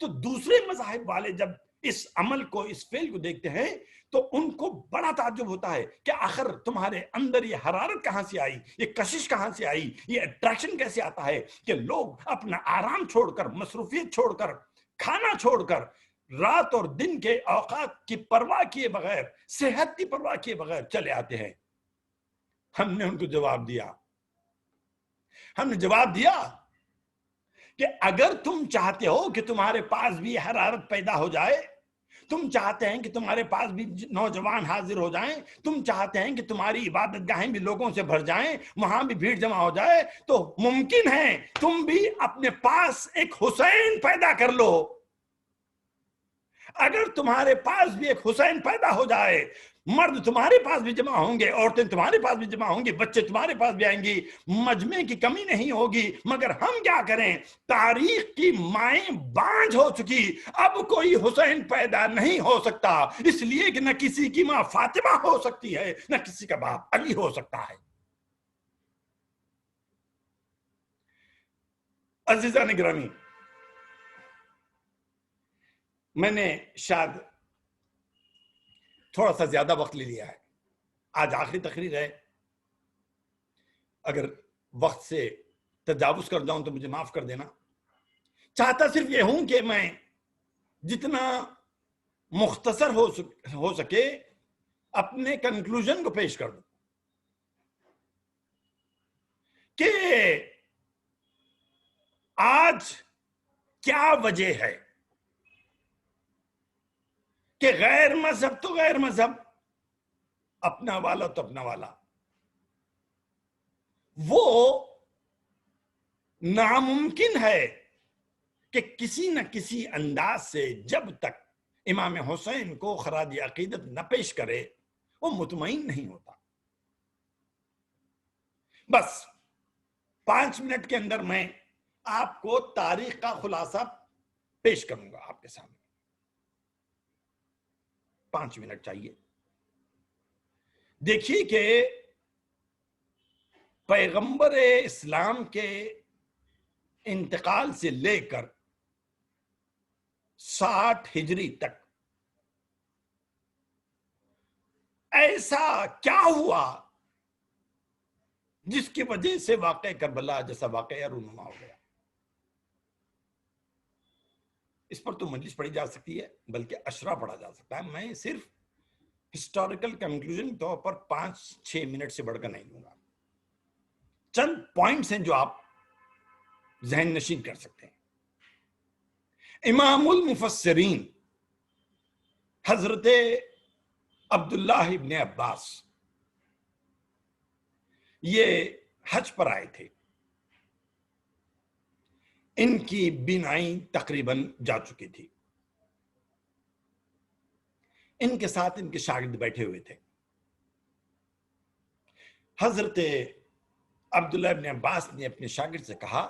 تو دوسرے مذاہب والے جب اس عمل کو، اس فعل کو دیکھتے ہیں تو ان کو بڑا تعجب ہوتا ہے کہ آخر تمہارے اندر یہ حرارت کہاں سے آئی، یہ کشش کہاں سے آئی، یہ اٹریکشن کیسے آتا ہے کہ لوگ اپنا آرام چھوڑ کر، مصروفیت چھوڑ کر، کھانا چھوڑ کر رات اور دن کے اوقات کی پرواہ کیے بغیر، صحت کی پرواہ کیے بغیر چلے آتے ہیں. ہم نے ان کو جواب دیا، کہ اگر تم چاہتے ہو کہ تمہارے پاس بھی حرارت پیدا ہو جائے، تم چاہتے ہیں کہ تمہارے پاس بھی نوجوان حاضر ہو جائیں، تم چاہتے ہیں کہ تمہاری عبادت گاہیں بھی لوگوں سے بھر جائیں، وہاں بھی بھیڑ جمع ہو جائے، تو ممکن ہے تم بھی اپنے پاس ایک حسین پیدا کر لو. اگر تمہارے پاس بھی ایک حسین پیدا ہو جائے، مرد تمہارے پاس بھی جمع ہوں گے، عورتیں تمہارے پاس بھی جمع ہوں گی، بچے تمہارے پاس بھی آئیں گی، مجمع کی کمی نہیں ہوگی. مگر ہم کیا کریں؟ تاریخ کی مائیں بانجھ ہو چکی، اب کوئی حسین پیدا نہیں ہو سکتا، اس لیے کہ نہ کسی کی ماں فاطمہ ہو سکتی ہے، نہ کسی کا باپ علی ہو سکتا ہے. عزیزان گرامی، میں نے شاید تھوڑا سا زیادہ وقت لے لیا ہے. آج آخری تقریر ہے، اگر وقت سے تجاوز کر جاؤں تو مجھے معاف کر دینا. چاہتا صرف یہ ہوں کہ میں جتنا مختصر ہو سکے اپنے کنکلوژن کو پیش کر دوں کہ آج کیا وجہ ہے کہ غیر مذہب تو غیر مذہب، اپنا والا تو اپنا والا، وہ ناممکن ہے کہ کسی نہ کسی انداز سے جب تک امام حسین کو خراج عقیدت نہ پیش کرے وہ مطمئن نہیں ہوتا. بس 5 منٹ کے اندر میں آپ کو تاریخ کا خلاصہ پیش کروں گا آپ کے سامنے. 5 منٹ چاہیے. دیکھیے کہ پیغمبر اسلام کے انتقال سے لے کر 60 ہجری تک ایسا کیا ہوا جس کی وجہ سے واقعہ کربلا جیسا واقعہ رونما ہو گیا. اس پر تو مجلس پڑھی جا سکتی ہے، بلکہ اشرا پڑھا جا سکتا ہے. میں صرف ہسٹوریکل کنکلوژن کے طور پر 5-6 منٹ سے بڑھ کر نہیں دوں گا. چند پوائنٹس ہیں جو آپ ذہن نشین کر سکتے ہیں. امام المفسرین حضرت عبداللہ ابن عباس یہ حج پر آئے تھے. ان کی بینائی تقریباً جا چکی تھی. ان کے ساتھ ان کے شاگرد بیٹھے ہوئے تھے. حضرت عبداللہ ابن عباس نے اپنے شاگرد سے کہا،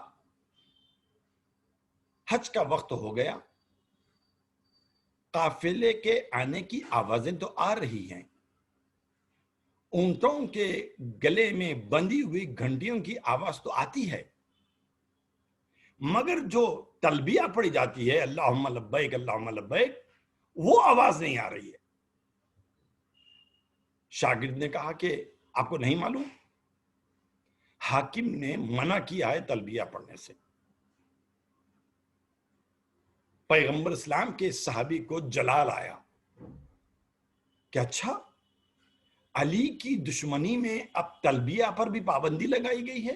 حج کا وقت ہو گیا، قافلے کے آنے کی آوازیں تو آ رہی ہیں، اونٹوں کے گلے میں بندھی ہوئی گھنٹیوں کی آواز تو آتی ہے، مگر جو تلبیہ پڑھی جاتی ہے اللہم لبیک اللہم لبیک، وہ آواز نہیں آ رہی ہے. شاگرد نے کہا کہ آپ کو نہیں معلوم؟ حاکم نے منع کیا ہے تلبیہ پڑھنے سے. پیغمبر اسلام کے صحابی کو جلال آیا کہ اچھا، علی کی دشمنی میں اب تلبیہ پر بھی پابندی لگائی گئی ہے.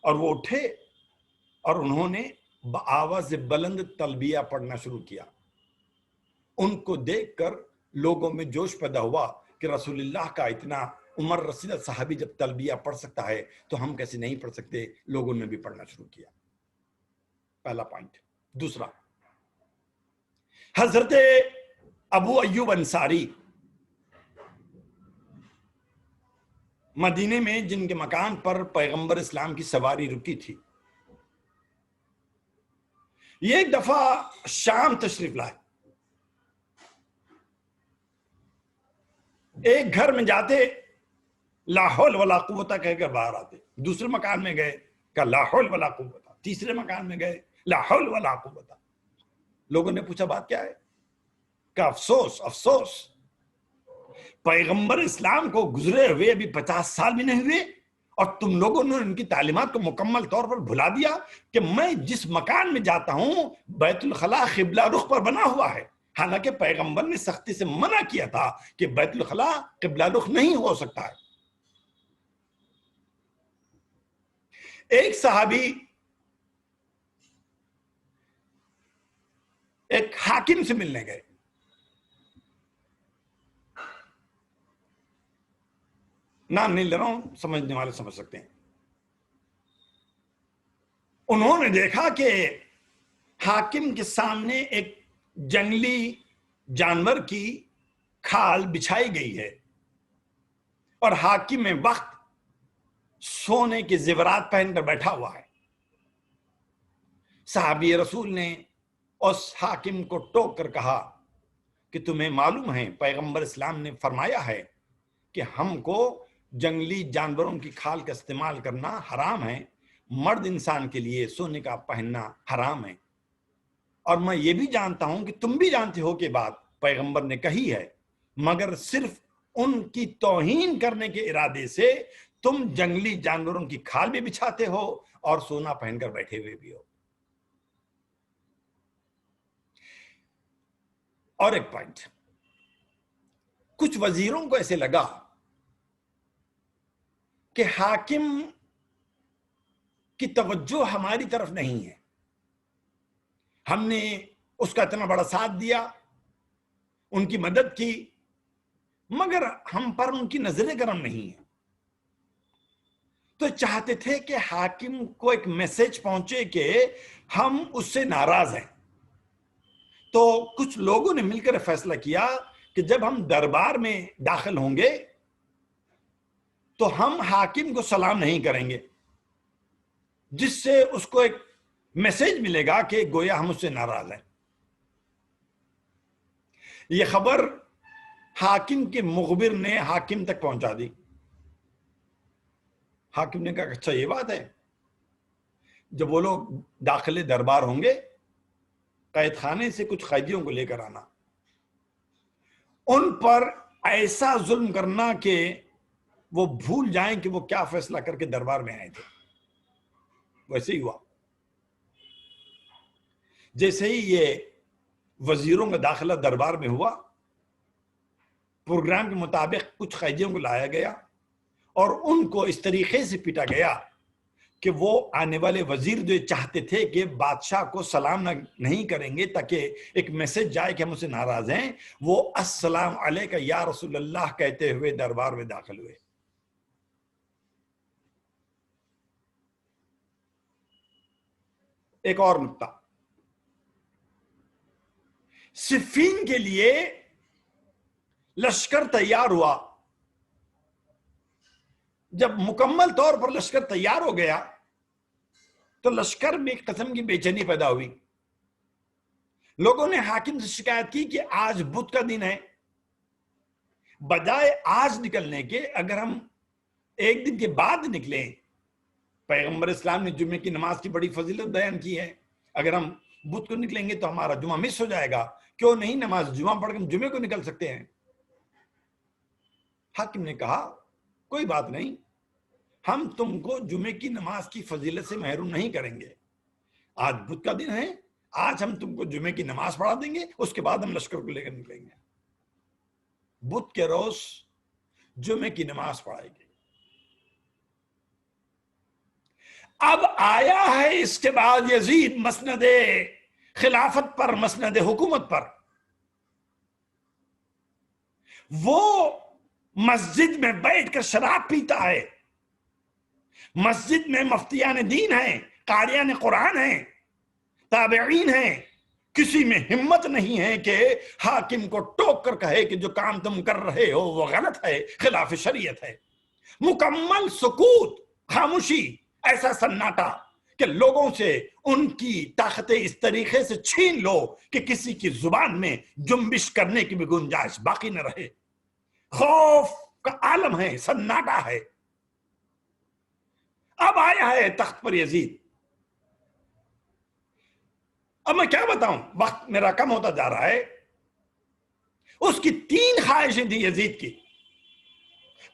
اور وہ اٹھے اور انہوں نے بآواز بلند تلبیہ پڑھنا شروع کیا. ان کو دیکھ کر لوگوں میں جوش پیدا ہوا کہ رسول اللہ کا اتنا عمر رسیدہ صحابی جب تلبیہ پڑھ سکتا ہے تو ہم کیسے نہیں پڑھ سکتے. لوگوں نے بھی پڑھنا شروع کیا. پہلا پوائنٹ. دوسرا، حضرت ابو ایوب انصاری مدینے میں جن کے مکان پر پیغمبر اسلام کی سواری رکی تھی، یہ ایک دفعہ شام تشریف لائے. ایک گھر میں جاتے لا حول ولا قوت کہہ کر باہر آتے. دوسرے مکان میں گئے کہ لا حول ولا قوت. تیسرے مکان میں گئے لا حول ولا قوت. لوگوں نے پوچھا بات کیا ہے؟ کہ افسوس افسوس، پیغمبر اسلام کو گزرے ہوئے ابھی 50 سال بھی نہیں ہوئے اور تم لوگوں نے ان کی تعلیمات کو مکمل طور پر بھلا دیا کہ میں جس مکان میں جاتا ہوں بیت الخلاء قبلہ رخ پر بنا ہوا ہے، حالانکہ پیغمبر نے سختی سے منع کیا تھا کہ بیت الخلاء قبلہ رخ نہیں ہو سکتا ہے۔ ایک صحابی ایک حاکم سے ملنے گئے، نام نہیں لے رہا ہوں، سمجھنے والے سمجھ سکتے ہیں۔ انہوں نے دیکھا کہ حاکم کے سامنے ایک جنگلی جانور کی کھال بچھائی گئی ہے اور حاکم میں وقت سونے کے زیورات پہن کر بیٹھا ہوا ہے۔ صحابی رسول نے اس حاکم کو ٹوک کر کہا کہ تمہیں معلوم ہے پیغمبر اسلام نے فرمایا ہے کہ ہم کو جنگلی جانوروں کی کھال کا استعمال کرنا حرام ہے، مرد انسان کے لیے سونے کا پہننا حرام ہے، اور میں یہ بھی جانتا ہوں کہ تم بھی جانتے ہو کہ بات پیغمبر نے کہی ہے، مگر صرف ان کی توہین کرنے کے ارادے سے تم جنگلی جانوروں کی کھال بھی بچھاتے ہو اور سونا پہن کر بیٹھے ہوئے بھی ہو۔ اور ایک پوائنٹ، کچھ وزیروں کو ایسے لگا کہ حاکم کی توجہ ہماری طرف نہیں ہے، ہم نے اس کا اتنا بڑا ساتھ دیا، ان کی مدد کی، مگر ہم پر ان کی نظر کرم نہیں ہے، تو چاہتے تھے کہ حاکم کو ایک میسج پہنچے کہ ہم اس سے ناراض ہیں۔ تو کچھ لوگوں نے مل کر فیصلہ کیا کہ جب ہم دربار میں داخل ہوں گے تو ہم حاکم کو سلام نہیں کریں گے، جس سے اس کو ایک میسج ملے گا کہ گویا ہم اس سے ناراض ہیں۔ یہ خبر حاکم کے مخبر نے حاکم تک پہنچا دی۔ حاکم نے کہا اچھا یہ بات ہے، جب وہ لوگ داخل دربار ہوں گے قید خانے سے کچھ قیدیوں کو لے کر آنا، ان پر ایسا ظلم کرنا کہ وہ بھول جائیں کہ وہ کیا فیصلہ کر کے دربار میں آئے تھے۔ ویسے ہی ہوا، جیسے ہی یہ وزیروں کا داخلہ دربار میں ہوا، پروگرام کے مطابق کچھ قیدیوں کو لایا گیا اور ان کو اس طریقے سے پیٹا گیا کہ وہ آنے والے وزیر جو چاہتے تھے کہ بادشاہ کو سلام نہیں کریں گے تاکہ ایک میسج جائے کہ ہم اسے ناراض ہیں، وہ السلام علیکہ یا رسول اللہ کہتے ہوئے دربار میں داخل ہوئے۔ ایک اور نکتہ، صفین کے لیے لشکر تیار ہوا۔ جب مکمل طور پر لشکر تیار ہو گیا تو لشکر میں ایک قسم کی بے چینی پیدا ہوئی۔ لوگوں نے حاکم سے شکایت کی کہ آج بدھ کا دن ہے، بجائے آج نکلنے کے اگر ہم ایک دن کے بعد نکلیں، پیغمبر اسلام نے جمعے کی نماز کی بڑی فضیلت بیان کی ہے، اگر ہم بدھ کو نکلیں گے تو ہمارا جمعہ مس ہو جائے گا، کیوں نہیں نماز جمعہ پڑھ کر ہم جمعے کو نکل سکتے ہیں۔ حاکم نے کہا کوئی بات نہیں، ہم تم کو جمعے کی نماز کی فضیلت سے محروم نہیں کریں گے، آج بدھ کا دن ہے، آج ہم تم کو جمعے کی نماز پڑھا دیں گے، اس کے بعد ہم لشکر کو لے کر نکلیں گے۔ بدھ کے روز جمعے کی نماز پڑھائی گئی۔ اب آیا ہے اس کے بعد یزید مسند خلافت پر، مسند حکومت پر، وہ مسجد میں بیٹھ کر شراب پیتا ہے، مسجد میں مفتیان دین ہیں، قاریان قرآن ہیں، تابعین ہیں، کسی میں ہمت نہیں ہے کہ حاکم کو ٹوک کر کہے کہ جو کام تم کر رہے ہو وہ غلط ہے، خلاف شریعت ہے۔ مکمل سکوت، خاموشی، ایسا سناٹا کہ لوگوں سے ان کی طاقتیں اس طریقے سے چھین لو کہ کسی کی زبان میں جنبش کرنے کی بھی گنجائش باقی نہ رہے۔ خوف کا عالم ہے، سناٹا ہے۔ اب آیا ہے تخت پر یزید۔ اب میں کیا بتاؤں، وقت میرا کم ہوتا جا رہا ہے۔ اس کی 3 خواہشیں تھیں یزید کی۔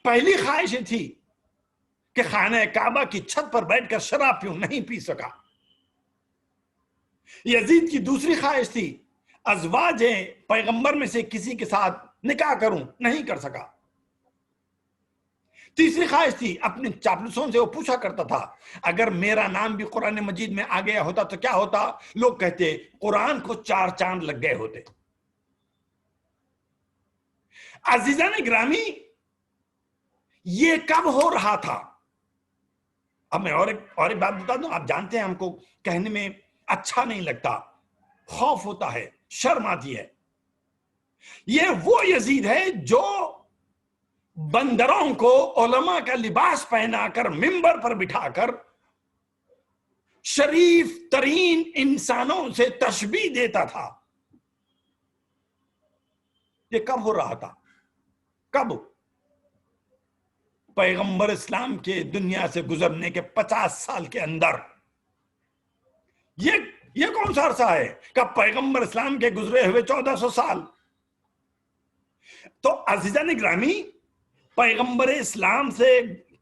پہلی خواہش تھی کہ خانہ کعبہ کی چھت پر بیٹھ کر شراب پیوں، نہیں پی سکا۔ یزید کی دوسری خواہش تھی ازواج پیغمبر میں سے کسی کے ساتھ نکاح کروں، نہیں کر سکا۔ تیسری خواہش تھی اپنے چاپلوسوں سے وہ پوچھا کرتا تھا اگر میرا نام بھی قرآن مجید میں آ گیا ہوتا تو کیا ہوتا؟ لوگ کہتے قرآن کو 4 چاند لگ گئے ہوتے۔ عزیزان گرامی، یہ کب ہو رہا تھا؟ اب میں اور ایک بات بتا دوں، آپ جانتے ہیں ہم کو کہنے میں اچھا نہیں لگتا، خوف ہوتا ہے، شرم آتی ہے۔ یہ وہ یزید ہے جو بندروں کو علماء کا لباس پہنا کر منبر پر بٹھا کر شریف ترین انسانوں سے تشبیہ دیتا تھا۔ یہ کب ہو رہا تھا؟ کب؟ پیغمبر اسلام کے دنیا سے گزرنے کے 50 سال کے اندر۔ یہ کون سا عرصہ ہے کہ پیغمبر اسلام کے گزرے ہوئے 1400 سال؟ تو عزیزان گرامی، پیغمبر اسلام سے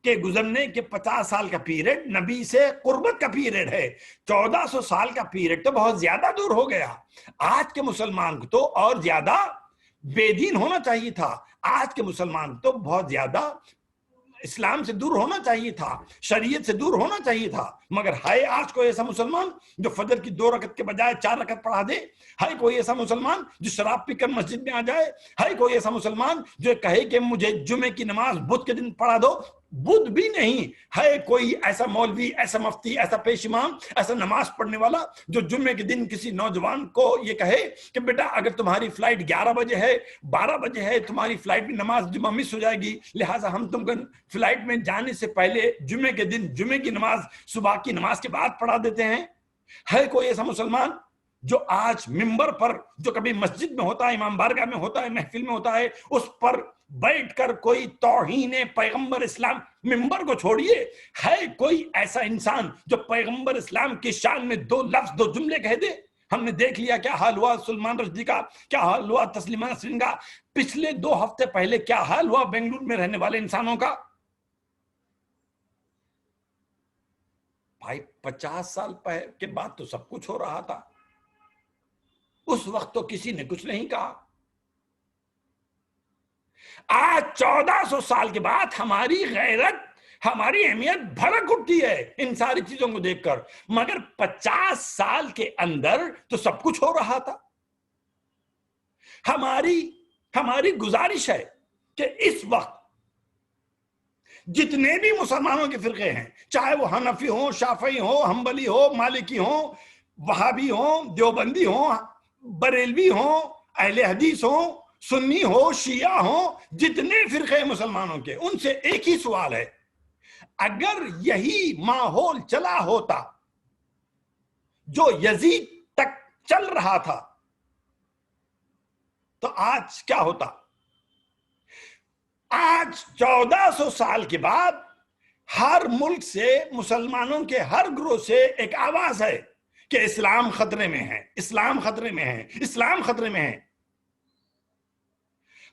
کے گزرنے کے 50 سال کا پیریڈ نبی سے قربت کا پیریڈ ہے۔ 1400 سال کا پیریڈ تو بہت زیادہ دور ہو گیا۔ آج کے مسلمان کو تو اور زیادہ بے دین ہونا چاہیے تھا، آج کے مسلمان کو تو بہت زیادہ اسلام سے دور ہونا چاہیے تھا، شریعت سے دور ہونا چاہیے تھا۔ مگر ہے آج کوئی ایسا مسلمان جو فجر کی 2 رکعت کے بجائے 4 رکعت پڑھا دے؟ ہے کوئی ایسا مسلمان جو شراب پی کر مسجد میں آ جائے؟ ہے کوئی ایسا مسلمان جو کہے کہ مجھے جمعے کی نماز بدھ کے دن پڑھا دو؟ بدھ بھی نہیں ہے کوئی ایسا مولوی، ایسا مفتی، ایسا پیش امام، ایسا نماز پڑھنے والا جو جمعے کے دن کسی نوجوان کو یہ کہے کہ بیٹا اگر تمہاری فلائٹ 11 بجے ہے، 12 بجے ہے، تمہاری فلائٹ میں نماز جمعہ مس ہو جائے گی، لہٰذا ہم تم کو فلائٹ میں جانے سے پہلے جمعے کے دن جمعے کی نماز صبح کی نماز کے بعد پڑھا دیتے ہیں۔ ہے کوئی ایسا مسلمان جو آج منبر پر، جو کبھی مسجد میں ہوتا ہے، امام بارگاہ میں ہوتا ہے، محفل میں ہوتا ہے، اس پر بیٹھ کر کوئی توہین پیغمبر اسلام، منبر کو چھوڑیے، ہے کوئی ایسا انسان جو پیغمبر اسلام کی شان میں 2 لفظ 2 جملے کہہ دے؟ ہم نے دیکھ لیا کیا حال ہوا سلمان رشدی کا، کیا حال ہوا تسلیمہ نسرین کا، پچھلے 2 ہفتے پہلے کیا حال ہوا بنگلور میں رہنے والے انسانوں کا۔ بھائی 50 سال کے بعد تو سب کچھ ہو رہا تھا، اس وقت تو کسی نے کچھ نہیں کہا۔ آج 1400 سال کے بعد ہماری غیرت، ہماری اہمیت بھڑک اٹھتی ہے ان ساری چیزوں کو دیکھ کر، مگر 50 سال کے اندر تو سب کچھ ہو رہا تھا۔ ہماری گزارش ہے کہ اس وقت جتنے بھی مسلمانوں کے فرقے ہیں، چاہے وہ حنفی ہوں، شافعی ہوں، حنبلی ہوں، مالکی ہوں، وہابی ہوں، دیوبندی ہوں، بریلوی ہوں، اہل حدیث ہوں، سنی ہو، شیعہ ہوں، جتنے فرقے مسلمانوں کے، ان سے ایک ہی سوال ہے، اگر یہی ماحول چلا ہوتا جو یزید تک چل رہا تھا تو آج کیا ہوتا؟ آج 1400 سال کے بعد ہر ملک سے، مسلمانوں کے ہر گروہ سے ایک آواز ہے کہ اسلام خطرے میں ہے، اسلام خطرے میں ہے، اسلام خطرے میں ہے۔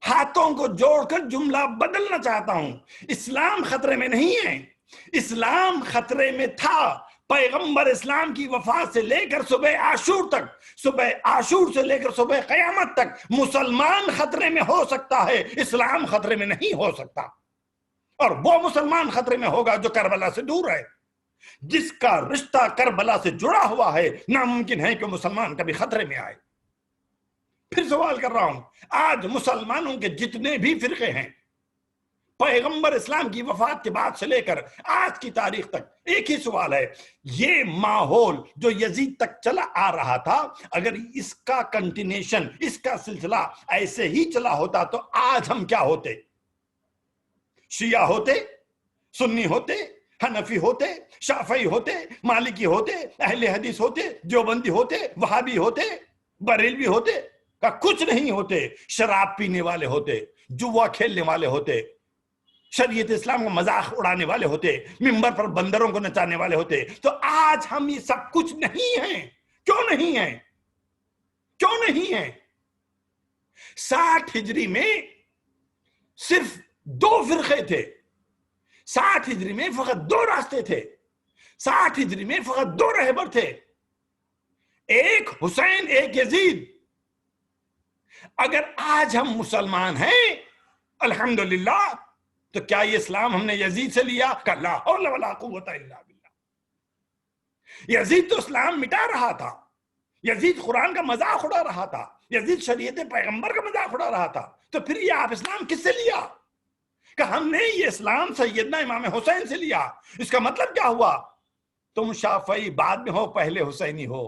ہاتھوں کو جوڑ کر جملہ بدلنا چاہتا ہوں، اسلام خطرے میں نہیں ہے، اسلام خطرے میں تھا۔ پیغمبر اسلام کی وفات سے لے کر صبح عاشور تک، صبح عاشور سے لے کر صبح قیامت تک مسلمان خطرے میں ہو سکتا ہے، اسلام خطرے میں نہیں ہو سکتا۔ اور وہ مسلمان خطرے میں ہوگا جو کربلا سے دور ہے، جس کا رشتہ کربلا سے جڑا ہوا ہے۔ ناممکن ہے کہ مسلمان کبھی خطرے میں آئے۔ پھر سوال کر رہا ہوں، آج مسلمانوں کے جتنے بھی فرقے ہیں، پیغمبر اسلام کی وفات کے بعد سے لے کر آج کی تاریخ تک ایک ہی سوال ہے، یہ ماحول جو یزید تک چلا آ رہا تھا، اگر اس کا کنٹینیشن، اس کا سلسلہ ایسے ہی چلا ہوتا تو آج ہم کیا ہوتے؟ شیعہ ہوتے، سنی ہوتے، حنفی ہوتے، شافعی ہوتے، مالکی ہوتے، اہل حدیث ہوتے، دیوبندی ہوتے، وہابی ہوتے، بریلوی ہوتے، کا کچھ نہیں ہوتے، شراب پینے والے ہوتے، جوا کھیلنے والے ہوتے، شریعت اسلام کا مذاق اڑانے والے ہوتے، منبر پر بندروں کو نچانے والے ہوتے۔ تو آج ہم یہ سب کچھ نہیں ہیں۔ کیوں نہیں ہیں؟ کیوں نہیں ہیں؟ 60 ہجری میں صرف 2 فرقے تھے، 60 ہجری میں فقط 2 راستے تھے، 60 ہجری میں فقط 2 رہبر تھے، ایک حسین، ایک یزید۔ اگر آج ہم مسلمان ہیں الحمدللہ، تو کیا یہ اسلام ہم نے یزید سے لیا؟ کہ لا حول ولا قوت الا باللہ۔ یزید تو اسلام مٹا رہا تھا، یزید قرآن کا مذاق اڑا رہا تھا، یزید شریعت پیغمبر کا مذاق اڑا رہا تھا، تو پھر یہ آپ اسلام کس سے لیا؟ کہ ہم نے یہ اسلام سیدنا امام حسین سے لیا۔ اس کا مطلب کیا ہوا؟ تم شافعی بعد میں ہو، پہلے حسینی ہو،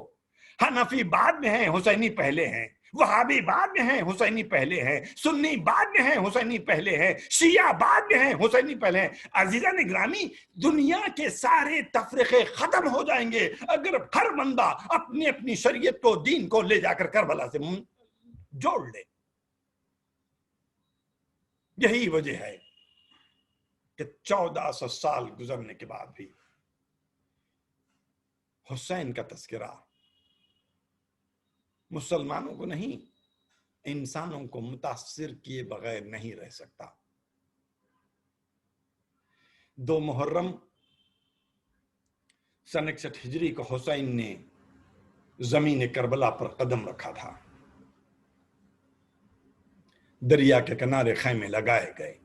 حنفی بعد میں ہیں، حسینی پہلے ہیں، وہابی بعد میں ہیں، حسینی پہلے ہیں، سنی بعد میں ہیں، حسینی پہلے ہیں، شیعہ بعد میں ہیں، حسینی پہلے ہیں۔ عزیزان گرامی، دنیا کے سارے تفرقے ختم ہو جائیں گے اگر ہر بندہ اپنی اپنی شریعت کو، دین کو لے جا کر کربلا سے جوڑ لے۔ یہی وجہ ہے کہ 1400 سال گزرنے کے بعد بھی حسین کا تذکرہ مسلمانوں کو نہیں، انسانوں کو متاثر کیے بغیر نہیں رہ سکتا۔ 2 محرم سن 61 ہجری کو حسین نے زمین کربلا پر قدم رکھا تھا، دریا کے کنارے خیمے لگائے گئے۔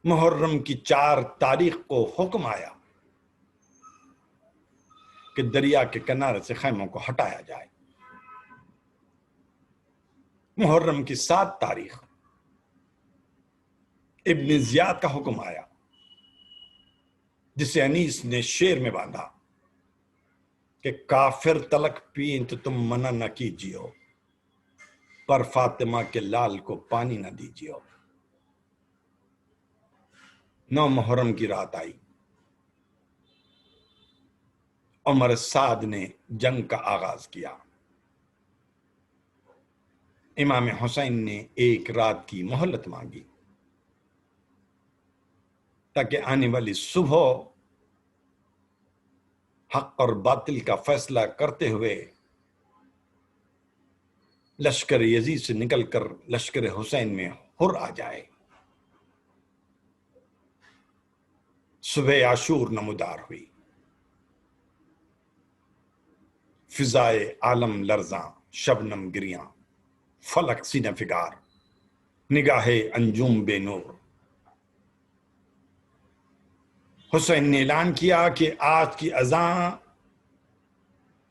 محرم کی 4 تاریخ کو حکم آیا کہ دریا کے کنارے سے خیموں کو ہٹایا جائے۔ محرم کی 7 تاریخ ابن زیاد کا حکم آیا، جسے انیس نے شعر میں باندھا کہ کافر تلک پین تو تم منع نہ کیجیو، پر فاطمہ کے لال کو پانی نہ دیجیو۔ 9 محرم کی رات آئی، عمر سعد نے جنگ کا آغاز کیا۔ امام حسین نے 1 رات کی مہلت مانگی تاکہ آنے والی صبح حق اور باطل کا فیصلہ کرتے ہوئے لشکر یزید سے نکل کر لشکر حسین میں حر آ جائے۔ صبح عاشور نمودار ہوئی، فضائے عالم لرزاں، شبنم گریاں، فلک سینہ فگار، نگاہ انجم بے نور۔ حسین نے اعلان کیا کہ آج کی اذان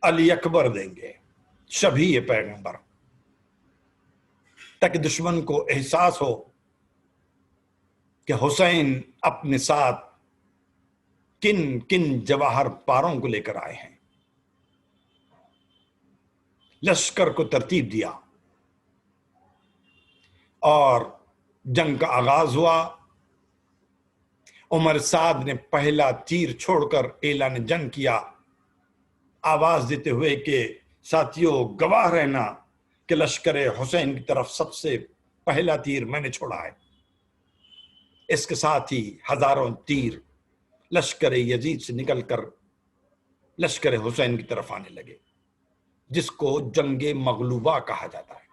علی اکبر دیں گے، شبیہ پیغمبر، تاکہ دشمن کو احساس ہو کہ حسین اپنے ساتھ کن کن جواہر پاروں کو لے کر آئے ہیں۔ لشکر کو ترتیب دیا اور جنگ کا آغاز ہوا۔ عمر سعد نے پہلا تیر چھوڑ کر اعلان جنگ کیا، آواز دیتے ہوئے کہ ساتھیوں گواہ رہنا کہ لشکر حسین کی طرف سب سے پہلا تیر میں نے چھوڑا ہے۔ اس کے ساتھ ہی ہزاروں تیر لشکر یزید سے نکل کر لشکر حسین کی طرف آنے لگے، جس کو جنگ مغلوبہ کہا جاتا ہے۔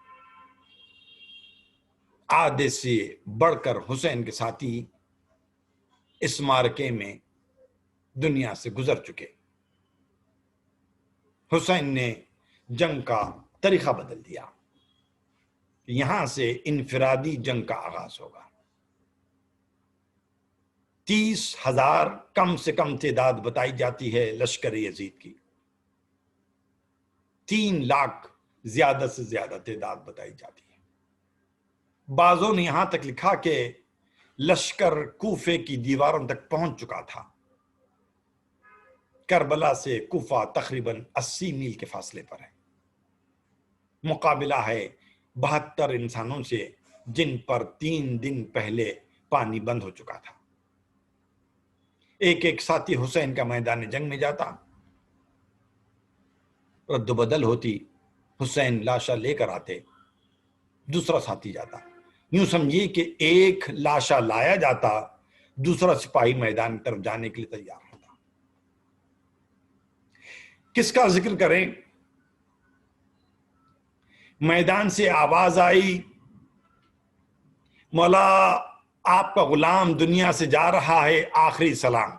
آدھے سے بڑھ کر حسین کے ساتھی اس معرکے میں دنیا سے گزر چکے۔ حسین نے جنگ کا طریقہ بدل دیا، یہاں سے انفرادی جنگ کا آغاز ہوگا۔ 30,000 کم سے کم تعداد بتائی جاتی ہے لشکر یزید کی، 3 لاکھ زیادہ سے زیادہ تعداد بتائی جاتی ہے۔ بعضوں نے یہاں تک لکھا کہ لشکر کوفے کی دیواروں تک پہنچ چکا تھا۔ کربلا سے کوفہ تقریباً 80 میل کے فاصلے پر ہے۔ مقابلہ ہے 72 انسانوں سے، جن پر 3 دن پہلے پانی بند ہو چکا تھا۔ ایک ایک ساتھی حسین کا میدان جنگ میں جاتا، رد و بدل ہوتی، حسین لاشا لے کر آتے، دوسرا ساتھی جاتا۔ یوں سمجھیے کہ ایک لاشا لایا جاتا، دوسرا سپاہی میدان کی طرف جانے کے لیے تیار ہوتا۔ کس کا ذکر کریں؟ میدان سے آواز آئی، مولا آپ کا غلام دنیا سے جا رہا ہے، آخری سلام۔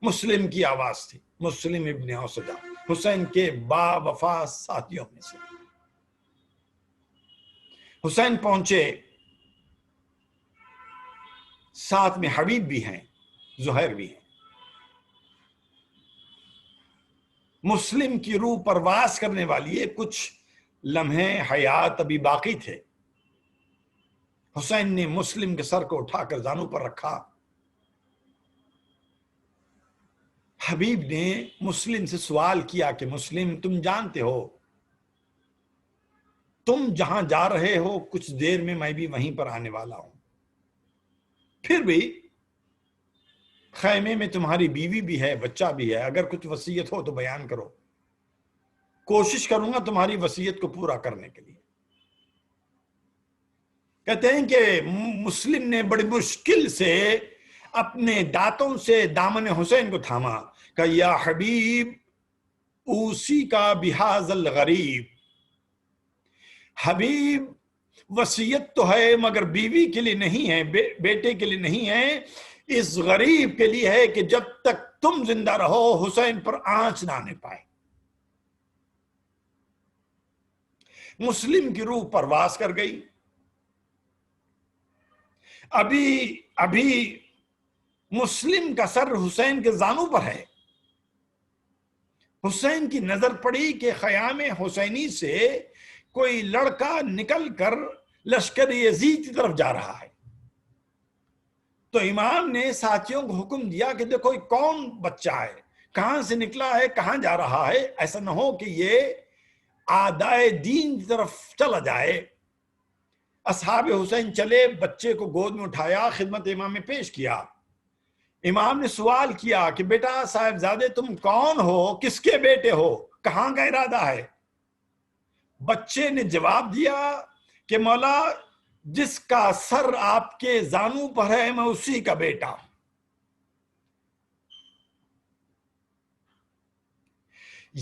مسلم کی آواز تھی، مسلم ابن اوسجا، حسین کے با وفا ساتھیوں میں سے۔ حسین پہنچے، ساتھ میں حبیب بھی ہیں، زہیر بھی ہیں۔ مسلم کی روح پرواز کرنے والی کچھ لمحے حیات ابھی باقی تھے۔ حسین نے مسلم کے سر کو اٹھا کر زانوں پر رکھا۔ حبیب نے مسلم سے سوال کیا کہ مسلم، تم جانتے ہو تم جہاں جا رہے ہو کچھ دیر میں بھی وہیں پر آنے والا ہوں، پھر بھی خیمے میں تمہاری بیوی بھی ہے، بچہ بھی ہے، اگر کچھ وصیت ہو تو بیان کرو، کوشش کروں گا تمہاری وصیت کو پورا کرنے کے لیے۔ کہتے ہیں کہ مسلم نے بڑی مشکل سے اپنے دانتوں سے دامن حسین کو تھاما، کہ یا حبیب اوسی کا بہذا الغریب، حبیب وصیت تو ہے مگر بیوی کے لیے نہیں ہے، بیٹے کے لیے نہیں ہے، اس غریب کے لیے ہے کہ جب تک تم زندہ رہو حسین پر آنچ نہ آنے پائے۔ مسلم کی روح پرواز کر گئی۔ ابھی مسلم کا سر حسین کے زانوں پر ہے۔ حسین کی نظر پڑی کہ خیام حسینی سے کوئی لڑکا نکل کر لشکر یزید کی طرف جا رہا ہے۔ تو امام نے ساتھیوں کو حکم دیا کہ دیکھو یہ کون بچہ ہے، کہاں سے نکلا ہے، کہاں جا رہا ہے، ایسا نہ ہو کہ یہ اعدائے دین کی طرف چلا جائے۔ اصحاب حسین چلے، بچے کو گود میں اٹھایا، خدمت امام میں پیش کیا۔ امام نے سوال کیا کہ بیٹا صاحبزادے تم کون ہو، کس کے بیٹے ہو، کہاں کا ارادہ ہے؟ بچے نے جواب دیا کہ مولا جس کا سر آپ کے زانوں پر ہے میں اسی کا بیٹا ہوں۔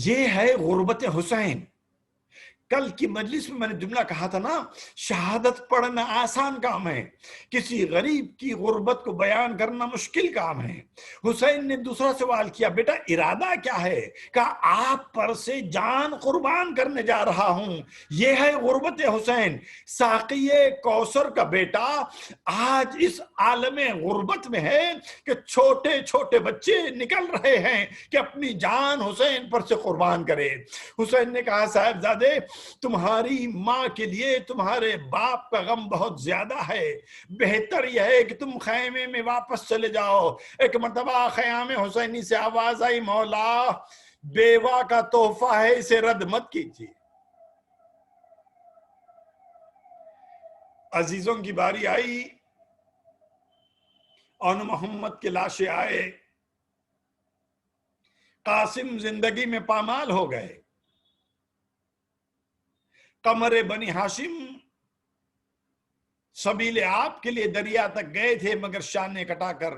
یہ ہے غربت حسین۔ کل کی مجلس میں نے جملہ کہا تھا نا، شہادت پڑھنا آسان کام ہے، کسی غریب کی غربت کو بیان کرنا مشکل کام ہے۔ حسین نے دوسرا سوال کیا، بیٹا ارادہ کیا ہے؟ کہا آپ پر سے جان قربان کرنے جا رہا ہوں۔ یہ ہے غربت حسین۔ ساقی کوثر کا بیٹا آج اس عالم غربت میں ہے کہ چھوٹے چھوٹے بچے نکل رہے ہیں کہ اپنی جان حسین پر سے قربان کرے۔ حسین نے کہا صاحبزادے تمہاری ماں کے لیے تمہارے باپ کا غم بہت زیادہ ہے، بہتر یہ ہے کہ تم خیمے میں واپس چلے جاؤ۔ ایک مرتبہ خیام حسینی سے آواز آئی، مولا بیوہ کا تحفہ ہے، اسے رد مت کیجیے۔ عزیزوں کی باری آئی، اون محمد کے لاشیں آئے، قاسم زندگی میں پامال ہو گئے۔ قمر بنی ہاشم سبیل آپ کے لیے دریا تک گئے تھے مگر شانے کٹا کر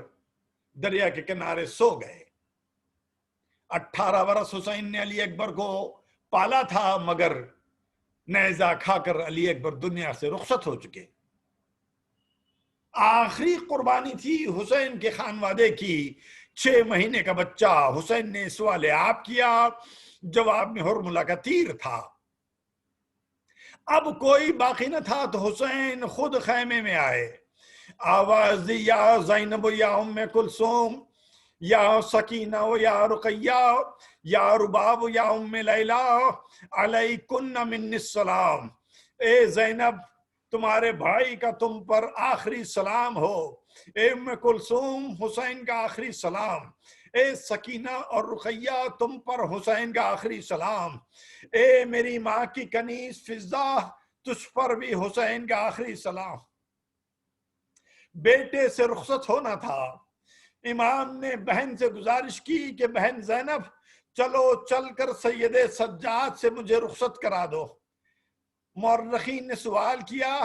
دریا کے کنارے سو گئے۔ 18 برس حسین نے علی اکبر کو پالا تھا مگر نیزہ کھا کر علی اکبر دنیا سے رخصت ہو چکے۔ آخری قربانی تھی حسین کے خانوادے کی، 6 مہینے کا بچہ۔ حسین نے سوال آپ کیا، جواب میں حرملہ کا تیر تھا۔ اب کوئی باقی نہ تھا تو حسین خود خیمے میں آئے، آواز دی، یا زینب یا ام کلثوم یا سکینہ یا رقیہ یا رباب یا ام لیلہ علیکن منی السلام۔ اے زینب تمہارے بھائی کا تم پر آخری سلام ہو، اے ام کلثوم حسین کا آخری سلام، اے سکینہ اور رقیہ تم پر حسین کا آخری سلام، اے میری ماں کی کنیز فضہ تجھ پر بھی حسین کا آخری سلام۔ بیٹے سے رخصت ہونا تھا، امام نے بہن سے گزارش کی کہ بہن زینب چلو چل کر سید سجاد سے مجھے رخصت کرا دو۔ مورخین نے سوال کیا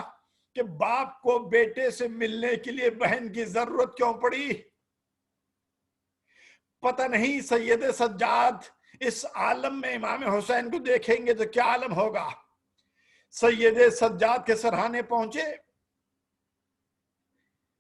کہ باپ کو بیٹے سے ملنے کے لیے بہن کی ضرورت کیوں پڑی؟ پتہ نہیں سید سجاد اس عالم میں امام حسین کو دیکھیں گے تو کیا عالم ہوگا۔ سید سجاد کے سرہانے پہنچے،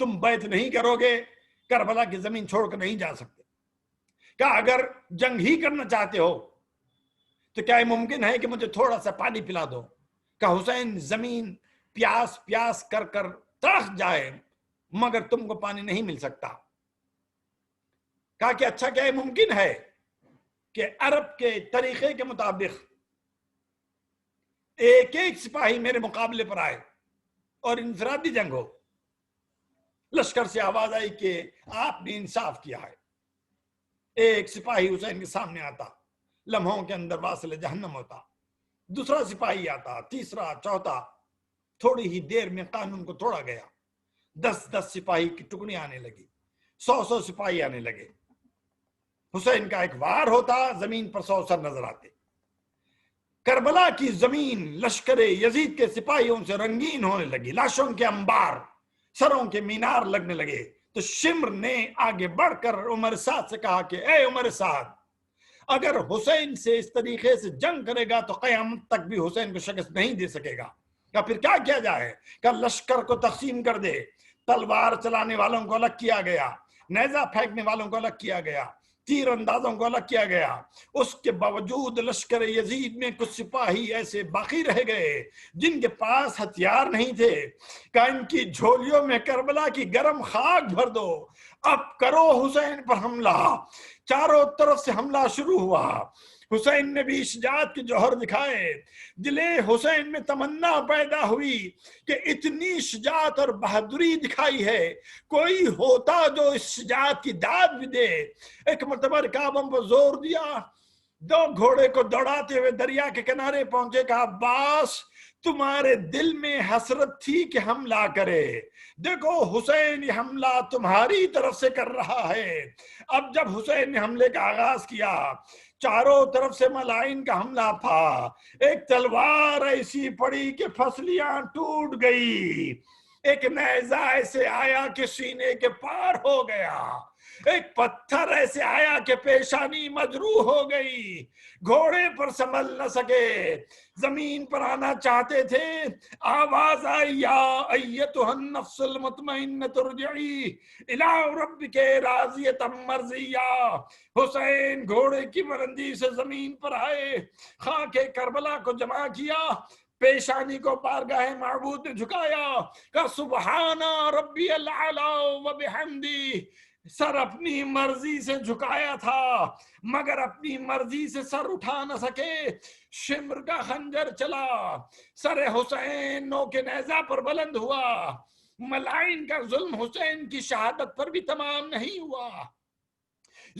تم بیعت نہیں کرو گے، کربلا کی زمین چھوڑ کر نہیں جا سکتے۔ کہا اگر جنگ ہی کرنا چاہتے ہو تو کیا یہ ممکن ہے کہ مجھے تھوڑا سا پانی پلا دو؟ کہ حسین زمین پیاس پیاس کر کر تڑپ جائے مگر تم کو پانی نہیں مل سکتا۔ کہا کہ اچھا کیا یہ ممکن ہے کہ عرب کے طریقے کے مطابق ایک ایک سپاہی میرے مقابلے پر آئے اور انفرادی جنگ ہو؟ لشکر سے آواز آئی کہ آپ نے انصاف کیا ہے۔ ایک سپاہی حسین کے سامنے آتا، لمحوں کے اندر واصل جہنم ہوتا، دوسرا سپاہی آتا، تیسرا، چوتھا، تھوڑی ہی دیر میں قانون کو توڑا گیا، 10 سپاہی کی ٹکڑیاں آنے لگی، 100 سپاہی آنے لگے، حسین کا ایک وار ہوتا، زمین پر 100 سر نظر آتے۔ کربلا کی زمین لشکر یزید کے سپاہیوں سے رنگین ہونے لگی، لاشوں کے انبار، سروں کے مینار لگنے لگے۔ تو شمر نے آگے بڑھ کر عمر سعد سے کہا کہ اے عمر سعد، اگر حسین سے اس طریقے سے جنگ کرے گا تو قیامت تک بھی حسین کو شکست نہیں دے سکے گا۔ کہ پھر کیا کیا جائے؟ کہ لشکر کو تقسیم کر دے، تلوار چلانے والوں کو الگ کیا گیا، نیزہ پھینکنے والوں کو الگ کیا گیا، تیر اندازوں کو الگ کیا گیا۔ اس کے باوجود لشکر یزید میں کچھ سپاہی ایسے باقی رہ گئے جن کے پاس ہتھیار نہیں تھے، کہ ان کی جھولیوں میں کربلا کی گرم خاک بھر دو، اب کرو حسین پر حملہ۔ چاروں طرف سے حملہ شروع ہوا۔ حسین نے بھی شجاعت کے جوہر دکھائے، دل حسین میں تمنا پیدا ہوئی کہ اتنی شجاعت اور بہادری دکھائی ہے، کوئی ہوتا جو اس شجاعت کی داد بھی دے۔ ایک مرتبہ رکابوں پر زور دیا، 2 گھوڑے کو دوڑاتے ہوئے دریا کے کنارے پہنچے، کہا عباس تمہارے دل میں حسرت تھی کہ حملہ کرے، دیکھو حسین یہ حملہ تمہاری طرف سے کر رہا ہے۔ اب جب حسین نے حملے کا آغاز کیا، چاروں طرف سے ملائن کا حملہ تھا، ایک تلوار ایسی پڑی کہ پھسلیاں ٹوٹ گئی، ایک نیزہ ایسے آیا کہ سینے کے پار ہو گیا، ایک پتھر ایسے آیا کہ پیشانی مجروح ہو گئی، گھوڑے پر سنبھل نہ سکے، زمین پر آنا چاہتے تھے، آواز آئی یا ایتھا النفس المطمئنۃ ارجعی الی ربک راضیۃ مرضیہ۔ حسین گھوڑے کی بلندی سے زمین پر آئے، خاک کربلا کو جمع کیا، پیشانی کو بارگاہ معبود نے جھکایا، کہ سبحان ربی الاعلی و بحمدی۔ سر اپنی مرضی سے جھکایا تھا مگر اپنی مرضی سے سر اٹھا نہ سکے، شمر کا خنجر چلا، سر حسین نو کے نیزہ پر بلند ہوا۔ ملائن کا ظلم حسین کی شہادت پر بھی تمام نہیں ہوا،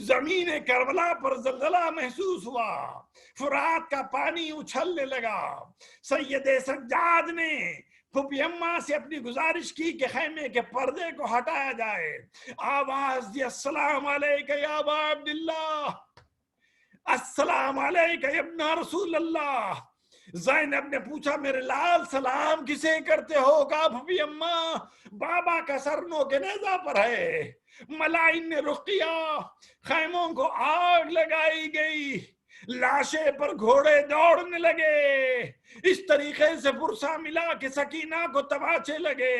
زمین کربلا پر زلزلہ محسوس ہوا، فرات کا پانی اچھلنے لگا۔ سید سجاد نے پھوپھی اماں سے اپنی گزارش کی کہ خیمے کے پردے کو ہٹایا جائے، آواز دی السلام علیکہ یا ابا عبداللہ، السلام علیکہ یا ابن رسول اللہ۔ زینب نے پوچھا میرے لال سلام کسے کرتے ہو؟ کہا پھوپھی اماں بابا کا سر نو کے نیزہ پر ہے۔ ملائن نے رخ کیا، خیموں کو آگ لگائی گئی، لاشیں پر گھوڑے دوڑنے لگے، اس طریقے سے فرصہ ملا کہ سکینہ کو تماچے لگے،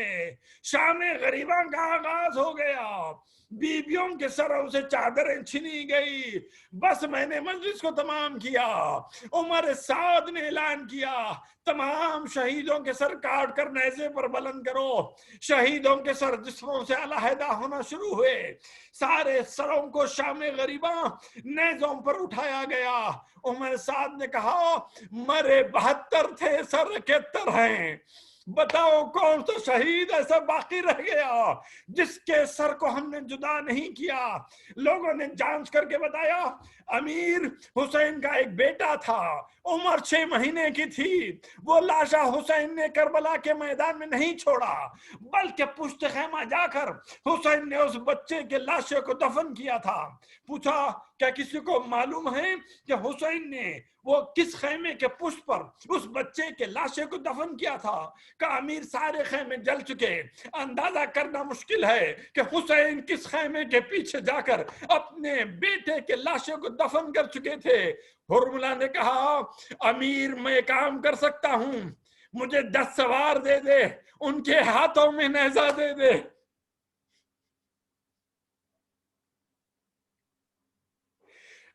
شام غریباں کا آغاز ہو گیا، بیویوں کے سروں سے چادریں چھنی گئی۔ بس میں نے مجلس کو تمام کیا، عمر سعد نے اعلان کیا تمام شہیدوں کے سر کاٹ کر نیزے پر بلند کرو۔ شہیدوں کے سر جسموں سے علیحدہ ہونا شروع ہوئے، سارے سروں کو شام غریباں نیزوں پر اٹھایا گیا۔ عمر سعد نے کہا مرے 72 تھے، سر 71 ہیں، بتاؤ کون سا شہید ایسا باقی رہ گیا جس کے سر کو ہم نے جدا نہیں کیا؟ لوگوں نے جانچ کر کے بتایا امیر حسین کا ایک بیٹا تھا، عمر 6 مہینے کی تھی، وہ لاشا حسین نے کربلا کے میدان میں نہیں چھوڑا بلکہ پشت خیمہ جا کر حسین نے اس بچے کے لاشے کو دفن کیا تھا۔ پوچھا کیا کسی کو معلوم ہے کہ حسین نے وہ کس خیمے کے پشت پر اس بچے کے لاشے کو دفن کیا تھا؟ کہ امیر سارے خیمے جل چکے، اندازہ کرنا مشکل ہے کہ حسین کس خیمے کے پیچھے جا کر اپنے بیٹے کے لاشے کو دفن کر چکے تھے۔ ہرملہ نے کہا امیر میں کام کر سکتا ہوں، مجھے 10 سوار دے دے، ان کے ہاتھوں میں نیزہ دے دے۔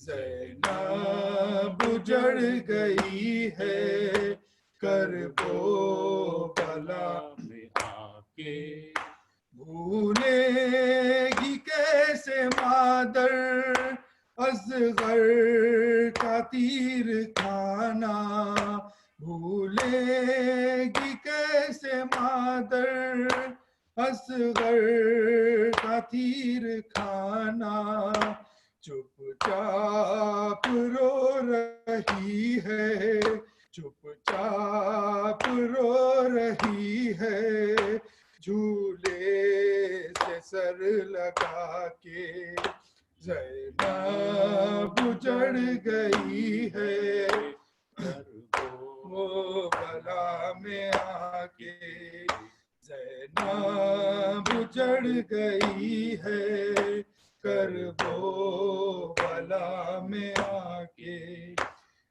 زینب اجڑ گئی ہے کرب و بلا میں آ کے بھولے گی کیسے مادر اصغر کا تیر کھانا بھولے گی کیسے مادر اصغر کا تیر کھانا چپ چاپ رو رہی ہے چپ چاپ رو رہی ہے جھولے سے سر لگا کے زینب اجڑ گئی ہے وہ بلا میں آ کے زینب اجڑ گئی ہے کرب و بلا میں آ کے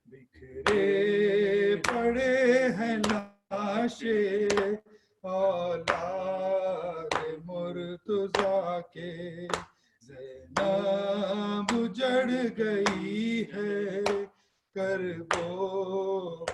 بکھرے پڑے ہیں لاشیں اولاد مرتضیٰ کے زینب اجڑ گئی ہے کرب و